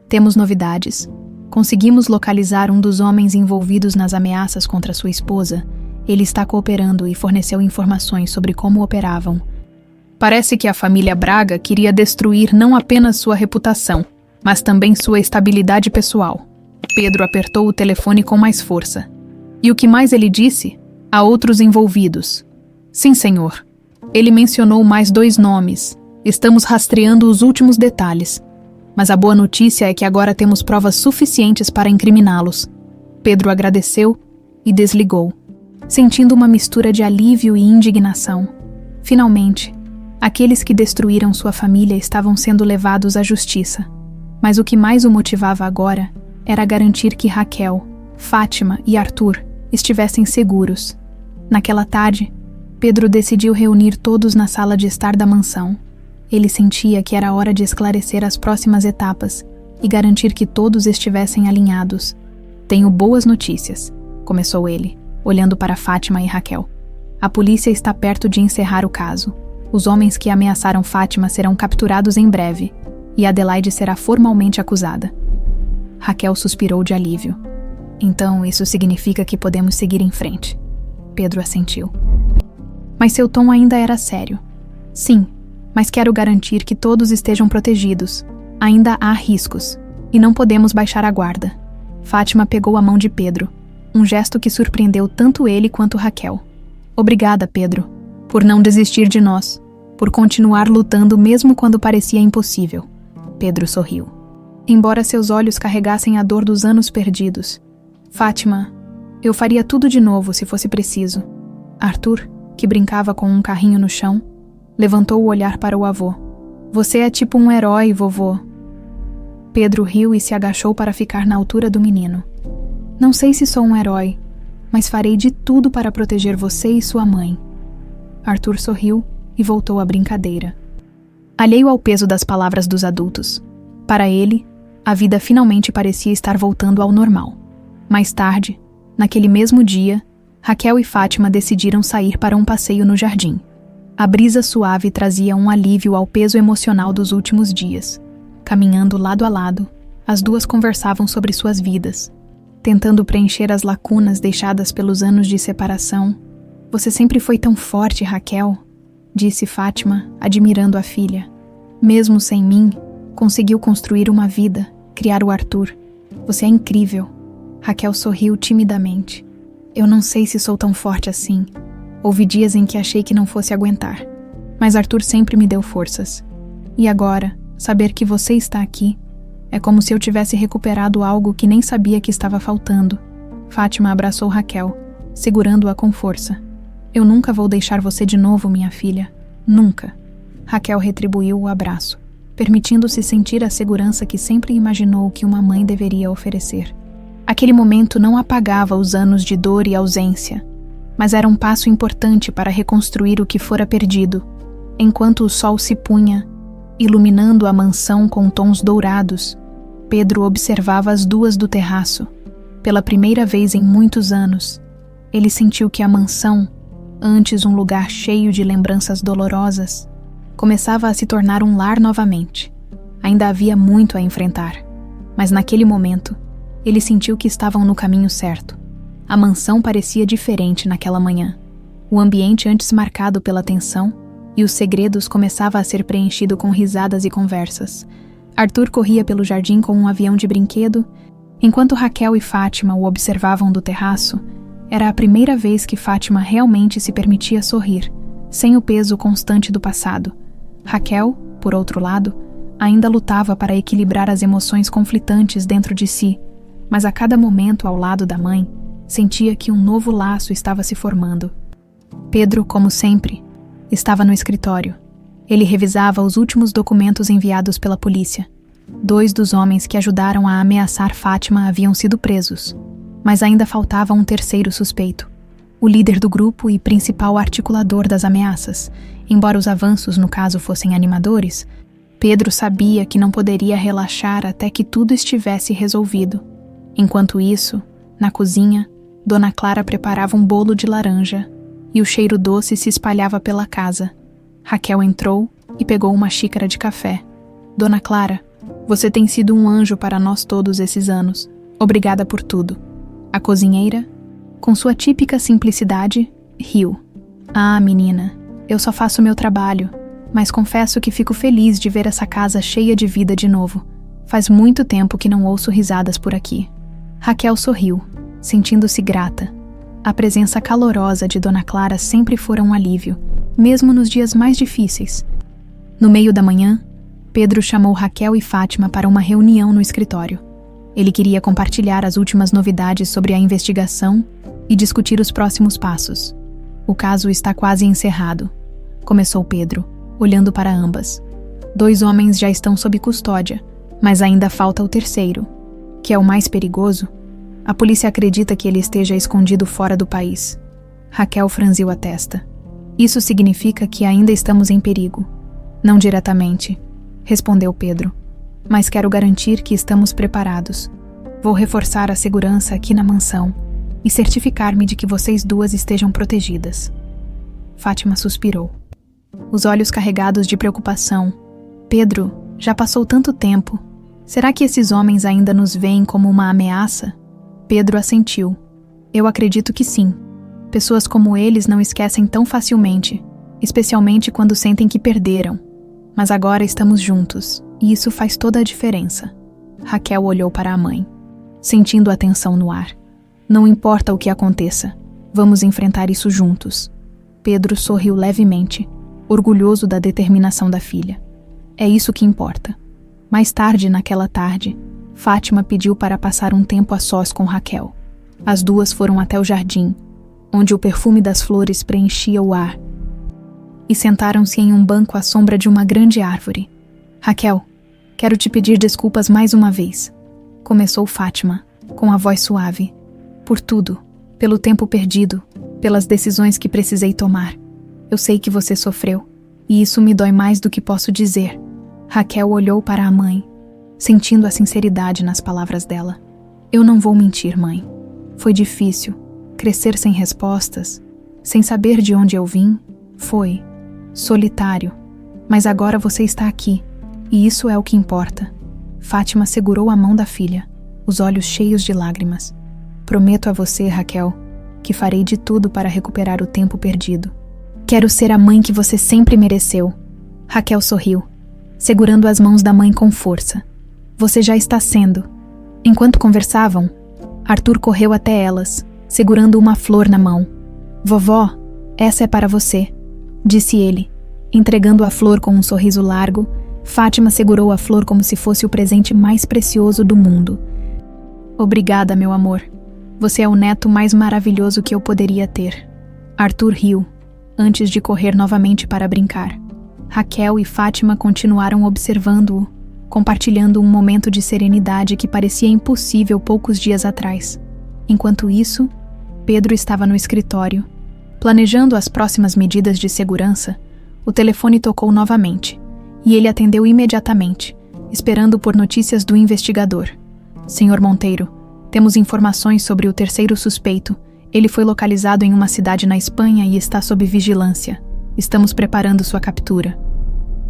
temos novidades. Conseguimos localizar um dos homens envolvidos nas ameaças contra sua esposa. Ele está cooperando e forneceu informações sobre como operavam. Parece que a família Braga queria destruir não apenas sua reputação, mas também sua estabilidade pessoal." Pedro apertou o telefone com mais força. "E o que mais ele disse? Há outros envolvidos." "Sim, senhor. Ele mencionou mais 2 nomes. Estamos rastreando os últimos detalhes. Mas a boa notícia é que agora temos provas suficientes para incriminá-los." Pedro agradeceu e desligou, sentindo uma mistura de alívio e indignação. Finalmente, aqueles que destruíram sua família estavam sendo levados à justiça. Mas o que mais o motivava agora era garantir que Raquel, Fátima e Arthur estivessem seguros. Naquela tarde, Pedro decidiu reunir todos na sala de estar da mansão. Ele sentia que era hora de esclarecer as próximas etapas e garantir que todos estivessem alinhados. "Tenho boas notícias", começou ele, olhando para Fátima e Raquel. "A polícia está perto de encerrar o caso. Os homens que ameaçaram Fátima serão capturados em breve e Adelaide será formalmente acusada." Raquel suspirou de alívio. "Então isso significa que podemos seguir em frente." Pedro assentiu. Mas seu tom ainda era sério. "Sim, mas quero garantir que todos estejam protegidos. Ainda há riscos, e não podemos baixar a guarda." Fátima pegou a mão de Pedro, um gesto que surpreendeu tanto ele quanto Raquel. "Obrigada, Pedro, por não desistir de nós, por continuar lutando mesmo quando parecia impossível." Pedro sorriu, embora seus olhos carregassem a dor dos anos perdidos. "Fátima, eu faria tudo de novo se fosse preciso." Arthur, que brincava com um carrinho no chão, levantou o olhar para o avô. "Você é tipo um herói, vovô." Pedro riu e se agachou para ficar na altura do menino. "Não sei se sou um herói, mas farei de tudo para proteger você e sua mãe." Arthur sorriu e voltou à brincadeira, alheio ao peso das palavras dos adultos. Para ele, a vida finalmente parecia estar voltando ao normal. Mais tarde, naquele mesmo dia, Raquel e Fátima decidiram sair para um passeio no jardim. A brisa suave trazia um alívio ao peso emocional dos últimos dias. Caminhando lado a lado, as duas conversavam sobre suas vidas. tentando preencher as lacunas deixadas pelos anos de separação. Você sempre foi tão forte, Raquel, disse Fátima, admirando a filha. Mesmo sem mim, conseguiu construir uma vida, criar o Arthur. Você é incrível. Raquel sorriu timidamente. Eu não sei se sou tão forte assim. Houve dias em que achei que não fosse aguentar. Mas Arthur sempre me deu forças. E agora, saber que você está aqui, é como se eu tivesse recuperado algo que nem sabia que estava faltando. Fátima abraçou Raquel, segurando-a com força. Eu nunca vou deixar você de novo, minha filha. Nunca. Raquel retribuiu o abraço, permitindo-se sentir a segurança que sempre imaginou que uma mãe deveria oferecer. Aquele momento não apagava os anos de dor e ausência, mas era um passo importante para reconstruir o que fora perdido. Enquanto o sol se punha, iluminando a mansão com tons dourados, Pedro observava as duas do terraço. Pela primeira vez em muitos anos, ele sentiu que a mansão, antes um lugar cheio de lembranças dolorosas, começava a se tornar um lar novamente. Ainda havia muito a enfrentar, mas naquele momento, ele sentiu que estavam no caminho certo. A mansão parecia diferente naquela manhã. O ambiente antes marcado pela tensão e os segredos começava a ser preenchido com risadas e conversas. Arthur corria pelo jardim com um avião de brinquedo, enquanto Raquel e Fátima o observavam do terraço. Era a primeira vez que Fátima realmente se permitia sorrir, sem o peso constante do passado. Raquel, por outro lado, ainda lutava para equilibrar as emoções conflitantes dentro de si, mas a cada momento ao lado da mãe, sentia que um novo laço estava se formando. Pedro, como sempre, estava no escritório. Ele revisava os últimos documentos enviados pela polícia. 2 dos homens que ajudaram a ameaçar Fátima haviam sido presos, mas ainda faltava um terceiro suspeito, o líder do grupo e principal articulador das ameaças. Embora os avanços no caso fossem animadores, Pedro sabia que não poderia relaxar até que tudo estivesse resolvido. Enquanto isso, na cozinha, Dona Clara preparava um bolo de laranja e o cheiro doce se espalhava pela casa. Raquel entrou e pegou uma xícara de café. Dona Clara, você tem sido um anjo para nós todos esses anos. Obrigada por tudo. A cozinheira, com sua típica simplicidade, riu. Ah, menina, eu só faço meu trabalho, mas confesso que fico feliz de ver essa casa cheia de vida de novo. Faz muito tempo que não ouço risadas por aqui. Raquel sorriu, sentindo-se grata. A presença calorosa de Dona Clara sempre fora um alívio, mesmo nos dias mais difíceis. No meio da manhã, Pedro chamou Raquel e Fátima para uma reunião no escritório. Ele queria compartilhar as últimas novidades sobre a investigação e discutir os próximos passos. O caso está quase encerrado, começou Pedro, olhando para ambas. 2 homens já estão sob custódia, mas ainda falta o terceiro, que é o mais perigoso. A polícia acredita que ele esteja escondido fora do país. Raquel franziu a testa. Isso significa que ainda estamos em perigo. Não diretamente, respondeu Pedro, mas quero garantir que estamos preparados. Vou reforçar a segurança aqui na mansão e certificar-me de que vocês duas estejam protegidas. Fátima suspirou, os olhos carregados de preocupação. Pedro, já passou tanto tempo. Será que esses homens ainda nos veem como uma ameaça? Pedro assentiu. Eu acredito que sim. Pessoas como eles não esquecem tão facilmente, especialmente quando sentem que perderam. Mas agora estamos juntos, e isso faz toda a diferença. Raquel olhou para a mãe, sentindo a tensão no ar. Não importa o que aconteça, vamos enfrentar isso juntos. Pedro sorriu levemente, orgulhoso da determinação da filha. É isso que importa. Mais tarde, naquela tarde, Fátima pediu para passar um tempo a sós com Raquel. As duas foram até o jardim, onde o perfume das flores preenchia o ar, e sentaram-se em um banco à sombra de uma grande árvore. Raquel, quero te pedir desculpas mais uma vez, começou Fátima, com a voz suave. Por tudo, pelo tempo perdido, pelas decisões que precisei tomar. Eu sei que você sofreu, e isso me dói mais do que posso dizer. Raquel olhou para a mãe, sentindo a sinceridade nas palavras dela. Eu não vou mentir, mãe. Foi difícil. Crescer sem respostas, sem saber de onde eu vim, foi solitário. Mas agora você está aqui, e isso é o que importa. Fátima segurou a mão da filha, os olhos cheios de lágrimas. Prometo a você, Raquel, que farei de tudo para recuperar o tempo perdido. Quero ser a mãe que você sempre mereceu. Raquel sorriu, segurando as mãos da mãe com força. Você já está sendo. Enquanto conversavam, Arthur correu até elas, segurando uma flor na mão. Vovó, essa é para você, disse ele, entregando a flor com um sorriso largo. Fátima segurou a flor como se fosse o presente mais precioso do mundo. Obrigada, meu amor. Você é o neto mais maravilhoso que eu poderia ter. Arthur riu, antes de correr novamente para brincar. Raquel e Fátima continuaram observando-o, compartilhando um momento de serenidade que parecia impossível poucos dias atrás. Enquanto isso, Pedro estava no escritório. Planejando as próximas medidas de segurança, o telefone tocou novamente, e ele atendeu imediatamente, esperando por notícias do investigador. Senhor Monteiro, temos informações sobre o terceiro suspeito. Ele foi localizado em uma cidade na Espanha e está sob vigilância. Estamos preparando sua captura.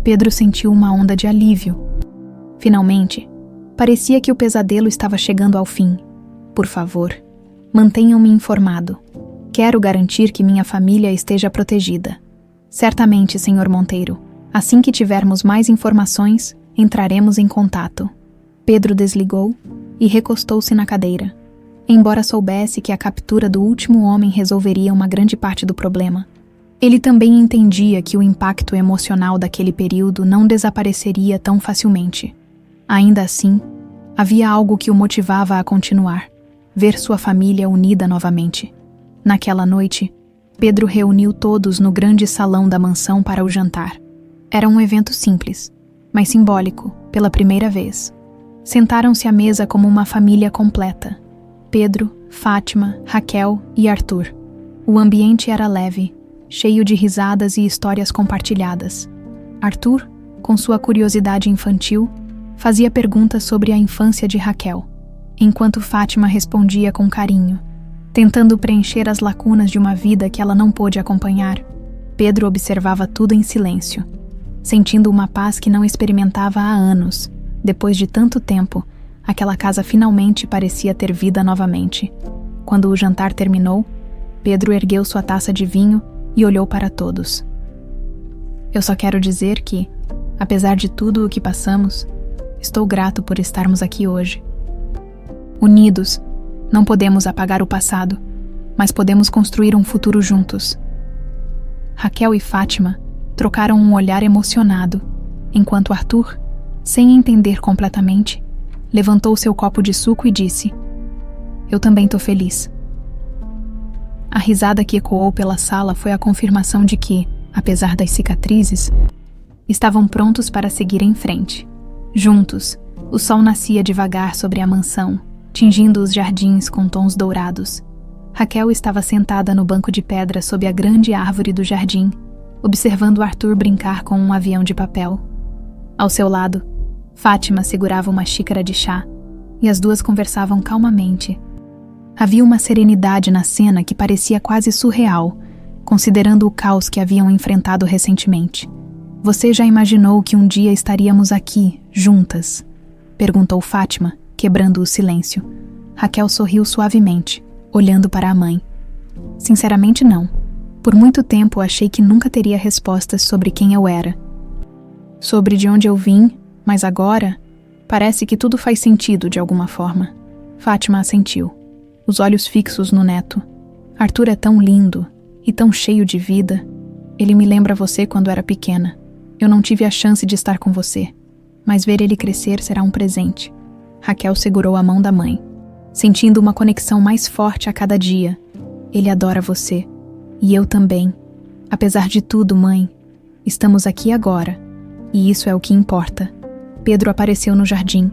Pedro sentiu uma onda de alívio. Finalmente, parecia que o pesadelo estava chegando ao fim. Por favor, mantenham-me informado. Quero garantir que minha família esteja protegida. Certamente, senhor Monteiro. Assim que tivermos mais informações, entraremos em contato. Pedro desligou e recostou-se na cadeira. Embora soubesse que a captura do último homem resolveria uma grande parte do problema, ele também entendia que o impacto emocional daquele período não desapareceria tão facilmente. Ainda assim, havia algo que o motivava a continuar: ver sua família unida novamente. Naquela noite, Pedro reuniu todos no grande salão da mansão para o jantar. Era um evento simples, mas simbólico, pela primeira vez. Sentaram-se à mesa como uma família completa: Pedro, Fátima, Raquel e Arthur. O ambiente era leve, cheio de risadas e histórias compartilhadas. Arthur, com sua curiosidade infantil, fazia perguntas sobre a infância de Raquel, enquanto Fátima respondia com carinho, tentando preencher as lacunas de uma vida que ela não pôde acompanhar. Pedro observava tudo em silêncio, sentindo uma paz que não experimentava há anos. Depois de tanto tempo, aquela casa finalmente parecia ter vida novamente. Quando o jantar terminou, Pedro ergueu sua taça de vinho e olhou para todos. Eu só quero dizer que, apesar de tudo o que passamos, estou grato por estarmos aqui hoje. Unidos, não podemos apagar o passado, mas podemos construir um futuro juntos. Raquel e Fátima trocaram um olhar emocionado, enquanto Arthur, sem entender completamente, levantou seu copo de suco e disse: Eu também tô feliz. A risada que ecoou pela sala foi a confirmação de que, apesar das cicatrizes, estavam prontos para seguir em frente. Juntos, o sol nascia devagar sobre a mansão, tingindo os jardins com tons dourados. Raquel estava sentada no banco de pedra sob a grande árvore do jardim, observando Arthur brincar com um avião de papel. Ao seu lado, Fátima segurava uma xícara de chá, e as duas conversavam calmamente. Havia uma serenidade na cena que parecia quase surreal, considerando o caos que haviam enfrentado recentemente. Você já imaginou que um dia estaríamos aqui, juntas? Perguntou Fátima, quebrando o silêncio. Raquel sorriu suavemente, olhando para a mãe. Sinceramente, não. Por muito tempo achei que nunca teria respostas sobre quem eu era, sobre de onde eu vim, mas agora parece que tudo faz sentido de alguma forma. Fátima assentiu, os olhos fixos no neto. Arthur é tão lindo e tão cheio de vida. Ele me lembra você quando era pequena. Eu não tive a chance de estar com você, mas ver ele crescer será um presente. Raquel segurou a mão da mãe, sentindo uma conexão mais forte a cada dia. Ele adora você, e eu também. Apesar de tudo, mãe, estamos aqui agora, e isso é o que importa. Pedro apareceu no jardim,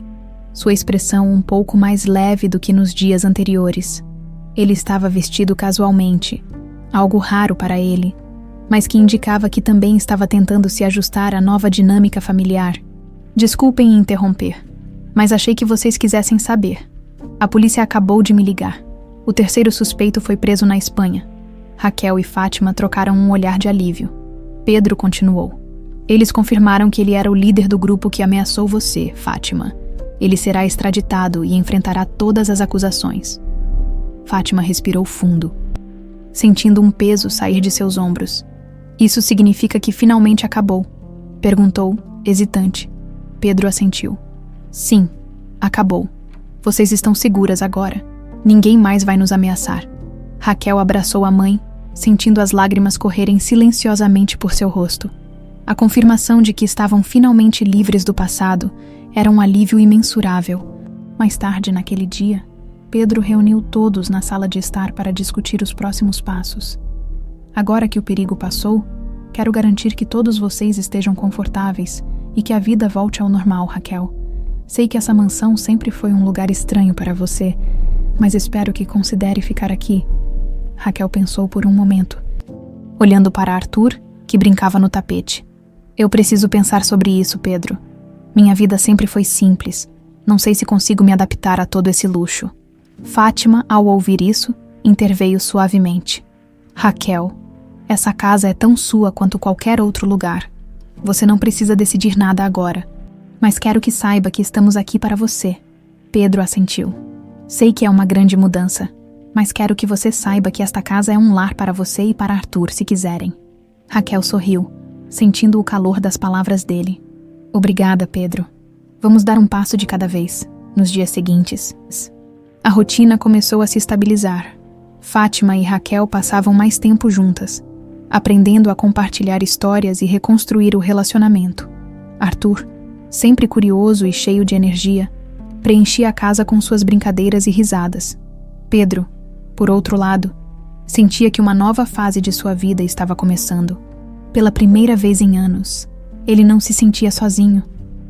sua expressão um pouco mais leve do que nos dias anteriores. Ele estava vestido casualmente, algo raro para ele, mas que indicava que também estava tentando se ajustar à nova dinâmica familiar. Desculpem interromper, mas achei que vocês quisessem saber. A polícia acabou de me ligar. O terceiro suspeito foi preso na Espanha. Raquel e Fátima trocaram um olhar de alívio. Pedro continuou. Eles confirmaram que ele era o líder do grupo que ameaçou você, Fátima. Ele será extraditado e enfrentará todas as acusações. Fátima respirou fundo, sentindo um peso sair de seus ombros. Isso significa que finalmente acabou? Perguntou, hesitante. Pedro assentiu. Sim, acabou. Vocês estão seguras agora. Ninguém mais vai nos ameaçar. Raquel abraçou a mãe, sentindo as lágrimas correrem silenciosamente por seu rosto. A confirmação de que estavam finalmente livres do passado era um alívio imensurável. Mais tarde, naquele dia, Pedro reuniu todos na sala de estar para discutir os próximos passos. Agora que o perigo passou, quero garantir que todos vocês estejam confortáveis e que a vida volte ao normal, Raquel. Sei que essa mansão sempre foi um lugar estranho para você, mas espero que considere ficar aqui. Raquel pensou por um momento, olhando para Arthur, que brincava no tapete. Eu preciso pensar sobre isso, Pedro. Minha vida sempre foi simples. Não sei se consigo me adaptar a todo esse luxo. Fátima, ao ouvir isso, interveio suavemente. Raquel, essa casa é tão sua quanto qualquer outro lugar. Você não precisa decidir nada agora, mas quero que saiba que estamos aqui para você. Pedro assentiu. Sei que é uma grande mudança, mas quero que você saiba que esta casa é um lar para você e para Arthur, se quiserem. Raquel sorriu, sentindo o calor das palavras dele. Obrigada, Pedro. Vamos dar um passo de cada vez, nos dias seguintes. A rotina começou a se estabilizar. Fátima e Raquel passavam mais tempo juntas, aprendendo a compartilhar histórias e reconstruir o relacionamento. Arthur, sempre curioso e cheio de energia, preenchia a casa com suas brincadeiras e risadas. Pedro, por outro lado, sentia que uma nova fase de sua vida estava começando. Pela primeira vez em anos, ele não se sentia sozinho.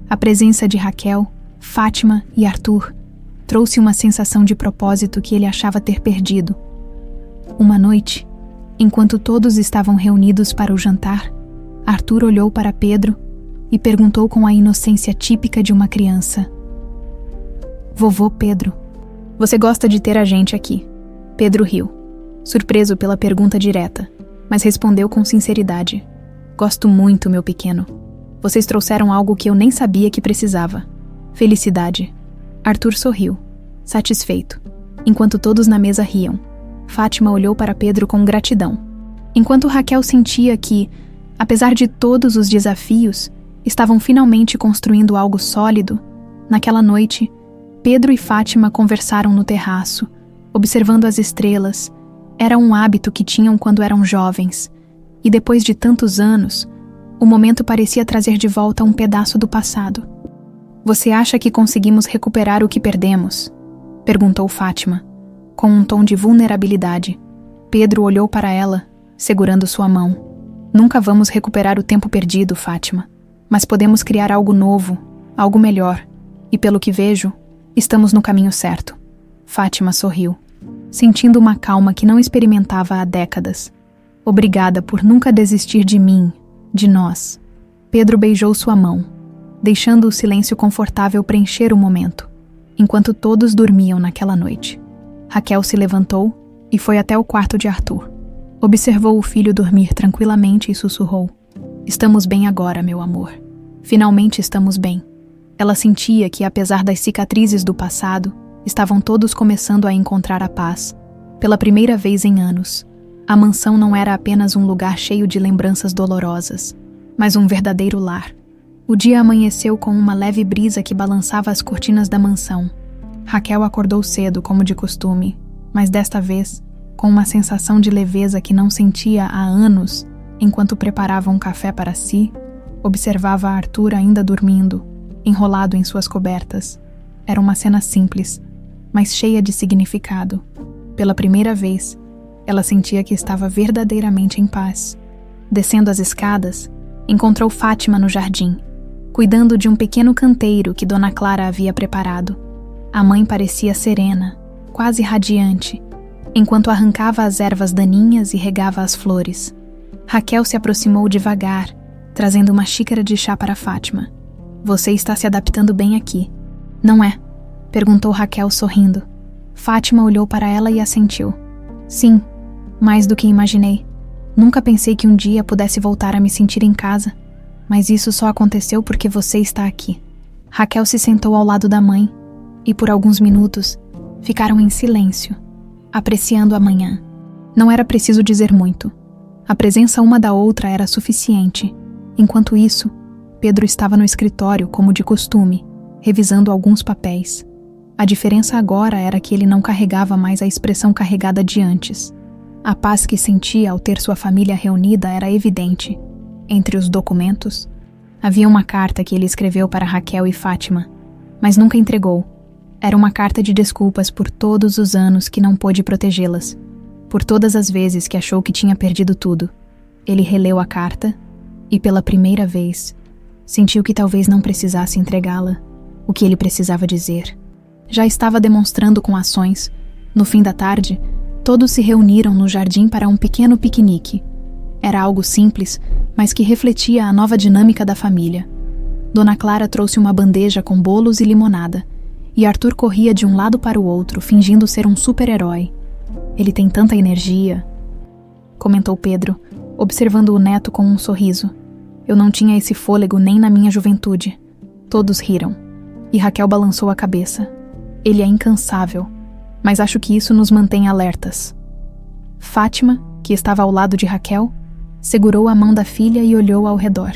A presença de Raquel, Fátima e Arthur trouxe uma sensação de propósito que ele achava ter perdido. Uma noite, enquanto todos estavam reunidos para o jantar, Arthur olhou para Pedro e perguntou com a inocência típica de uma criança. Vovô Pedro, você gosta de ter a gente aqui? Pedro riu, surpreso pela pergunta direta, mas respondeu com sinceridade. Gosto muito, meu pequeno. Vocês trouxeram algo que eu nem sabia que precisava. Felicidade. Arthur sorriu, satisfeito, enquanto todos na mesa riam. Fátima olhou para Pedro com gratidão, enquanto Raquel sentia que, apesar de todos os desafios, estavam finalmente construindo algo sólido. Naquela noite, Pedro e Fátima conversaram no terraço, observando as estrelas. Era um hábito que tinham quando eram jovens, e depois de tantos anos, o momento parecia trazer de volta um pedaço do passado. Você acha que conseguimos recuperar o que perdemos? Perguntou Fátima, com um tom de vulnerabilidade. Pedro olhou para ela, segurando sua mão. Nunca vamos recuperar o tempo perdido, Fátima, mas podemos criar algo novo, algo melhor, e pelo que vejo, estamos no caminho certo. Fátima sorriu, sentindo uma calma que não experimentava há décadas. Obrigada por nunca desistir de mim, de nós. Pedro beijou sua mão, deixando o silêncio confortável preencher o momento, enquanto todos dormiam naquela noite. Raquel se levantou e foi até o quarto de Arthur. Observou o filho dormir tranquilamente e sussurrou. Estamos bem agora, meu amor. Finalmente estamos bem. Ela sentia que, apesar das cicatrizes do passado, estavam todos começando a encontrar a paz. Pela primeira vez em anos, a mansão não era apenas um lugar cheio de lembranças dolorosas, mas um verdadeiro lar. O dia amanheceu com uma leve brisa que balançava as cortinas da mansão. Raquel acordou cedo, como de costume, mas desta vez, com uma sensação de leveza que não sentia há anos, enquanto preparava um café para si, observava Arthur ainda dormindo, enrolado em suas cobertas. Era uma cena simples, mas cheia de significado. Pela primeira vez, ela sentia que estava verdadeiramente em paz. Descendo as escadas, encontrou Fátima no jardim, cuidando de um pequeno canteiro que Dona Clara havia preparado. A mãe parecia serena, quase radiante, enquanto arrancava as ervas daninhas e regava as flores. Raquel se aproximou devagar, trazendo uma xícara de chá para Fátima. Você está se adaptando bem aqui, não é? Perguntou Raquel sorrindo. Fátima olhou para ela e assentiu. Sim, mais do que imaginei. Nunca pensei que um dia pudesse voltar a me sentir em casa, mas isso só aconteceu porque você está aqui. Raquel se sentou ao lado da mãe, e por alguns minutos ficaram em silêncio, apreciando a manhã. Não era preciso dizer muito. A presença uma da outra era suficiente. Enquanto isso, Pedro estava no escritório, como de costume, revisando alguns papéis. A diferença agora era que ele não carregava mais a expressão carregada de antes. A paz que sentia ao ter sua família reunida era evidente. Entre os documentos, havia uma carta que ele escreveu para Raquel e Fátima, mas nunca entregou. Era uma carta de desculpas por todos os anos que não pôde protegê-las, por todas as vezes que achou que tinha perdido tudo. Ele releu a carta e, pela primeira vez, sentiu que talvez não precisasse entregá-la, o que ele precisava dizer. Já estava demonstrando com ações. No fim da tarde, todos se reuniram no jardim para um pequeno piquenique. Era algo simples, mas que refletia a nova dinâmica da família. Dona Clara trouxe uma bandeja com bolos e limonada, e Arthur corria de um lado para o outro, fingindo ser um super-herói. Ele tem tanta energia, comentou Pedro, observando o neto com um sorriso. Eu não tinha esse fôlego nem na minha juventude. Todos riram, e Raquel balançou a cabeça. Ele é incansável, mas acho que isso nos mantém alertas. Fátima, que estava ao lado de Raquel, segurou a mão da filha e olhou ao redor.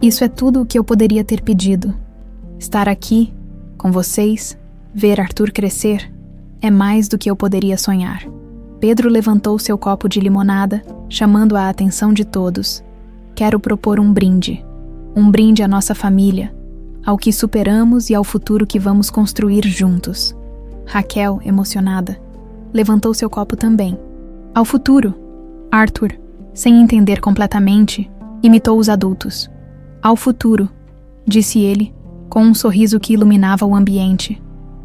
Isso é tudo o que eu poderia ter pedido. Estar aqui, com vocês, ver Arthur crescer, é mais do que eu poderia sonhar. Pedro levantou seu copo de limonada, chamando a atenção de todos. Quero propor um brinde à nossa família, ao que superamos e ao futuro que vamos construir juntos. Raquel, emocionada, levantou seu copo também. Ao futuro. Arthur, sem entender completamente, imitou os adultos. Ao futuro, disse ele, com um sorriso que iluminava o ambiente.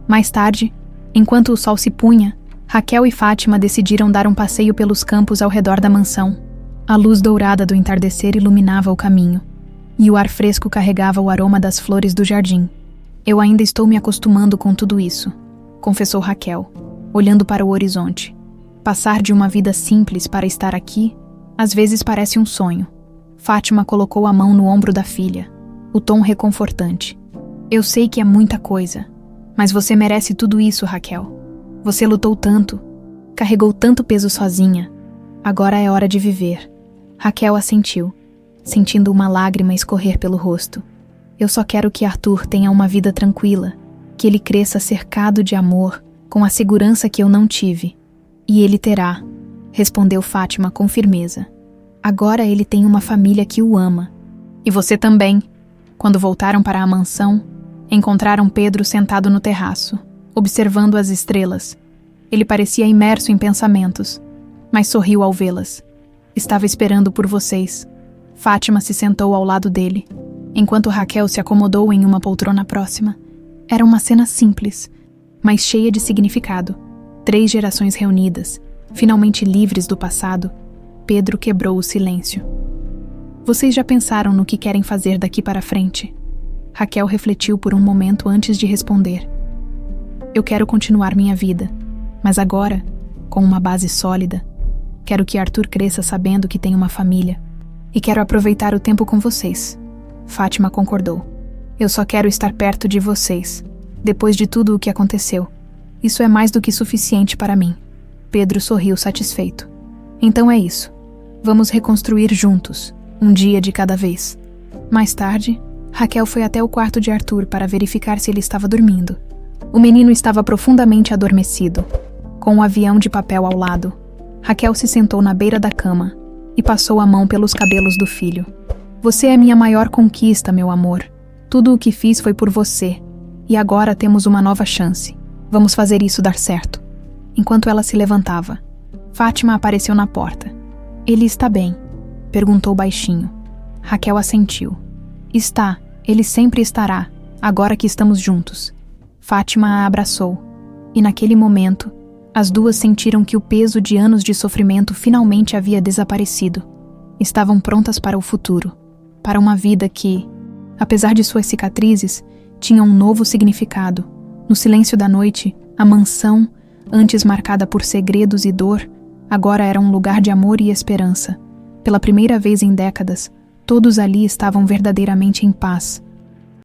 Mais tarde, enquanto o sol se punha, Raquel e Fátima decidiram dar um passeio pelos campos ao redor da mansão. A luz dourada do entardecer iluminava o caminho, e o ar fresco carregava o aroma das flores do jardim. Eu ainda estou me acostumando com tudo isso, confessou Raquel, olhando para o horizonte. Passar de uma vida simples para estar aqui, às vezes parece um sonho. Fátima colocou a mão no ombro da filha, o tom reconfortante. Eu sei que é muita coisa, mas você merece tudo isso, Raquel. Você lutou tanto, carregou tanto peso sozinha. Agora é hora de viver. Raquel assentiu, sentindo uma lágrima escorrer pelo rosto. Eu só quero que Arthur tenha uma vida tranquila, que ele cresça cercado de amor, com a segurança que eu não tive. E ele terá, respondeu Fátima com firmeza. Agora ele tem uma família que o ama. E você também. Quando voltaram para a mansão, encontraram Pedro sentado no terraço, observando as estrelas. Ele parecia imerso em pensamentos, mas sorriu ao vê-las. Estava esperando por vocês. Fátima se sentou ao lado dele, enquanto Raquel se acomodou em uma poltrona próxima. Era uma cena simples, mas cheia de significado. 3 gerações reunidas, finalmente livres do passado. Pedro quebrou o silêncio. Vocês já pensaram no que querem fazer daqui para frente? Raquel refletiu por um momento antes de responder. Eu quero continuar minha vida, mas agora, com uma base sólida, quero que Arthur cresça sabendo que tem uma família. E quero aproveitar o tempo com vocês. Fátima concordou. Eu só quero estar perto de vocês, depois de tudo o que aconteceu. Isso é mais do que suficiente para mim. Pedro sorriu satisfeito. Então é isso. Vamos reconstruir juntos, um dia de cada vez. Mais tarde, Raquel foi até o quarto de Arthur para verificar se ele estava dormindo. O menino estava profundamente adormecido, com um avião de papel ao lado. Raquel se sentou na beira da cama e passou a mão pelos cabelos do filho. Você é minha maior conquista, meu amor. Tudo o que fiz foi por você. E agora temos uma nova chance. Vamos fazer isso dar certo. Enquanto ela se levantava, Fátima apareceu na porta. Ele está bem? Perguntou baixinho. Raquel assentiu. Está, ele sempre estará, agora que estamos juntos. Fátima a abraçou. E naquele momento, as duas sentiram que o peso de anos de sofrimento finalmente havia desaparecido. Estavam prontas para o futuro, para uma vida que, apesar de suas cicatrizes, tinha um novo significado. No silêncio da noite, a mansão, antes marcada por segredos e dor, agora era um lugar de amor e esperança. Pela primeira vez em décadas, todos ali estavam verdadeiramente em paz,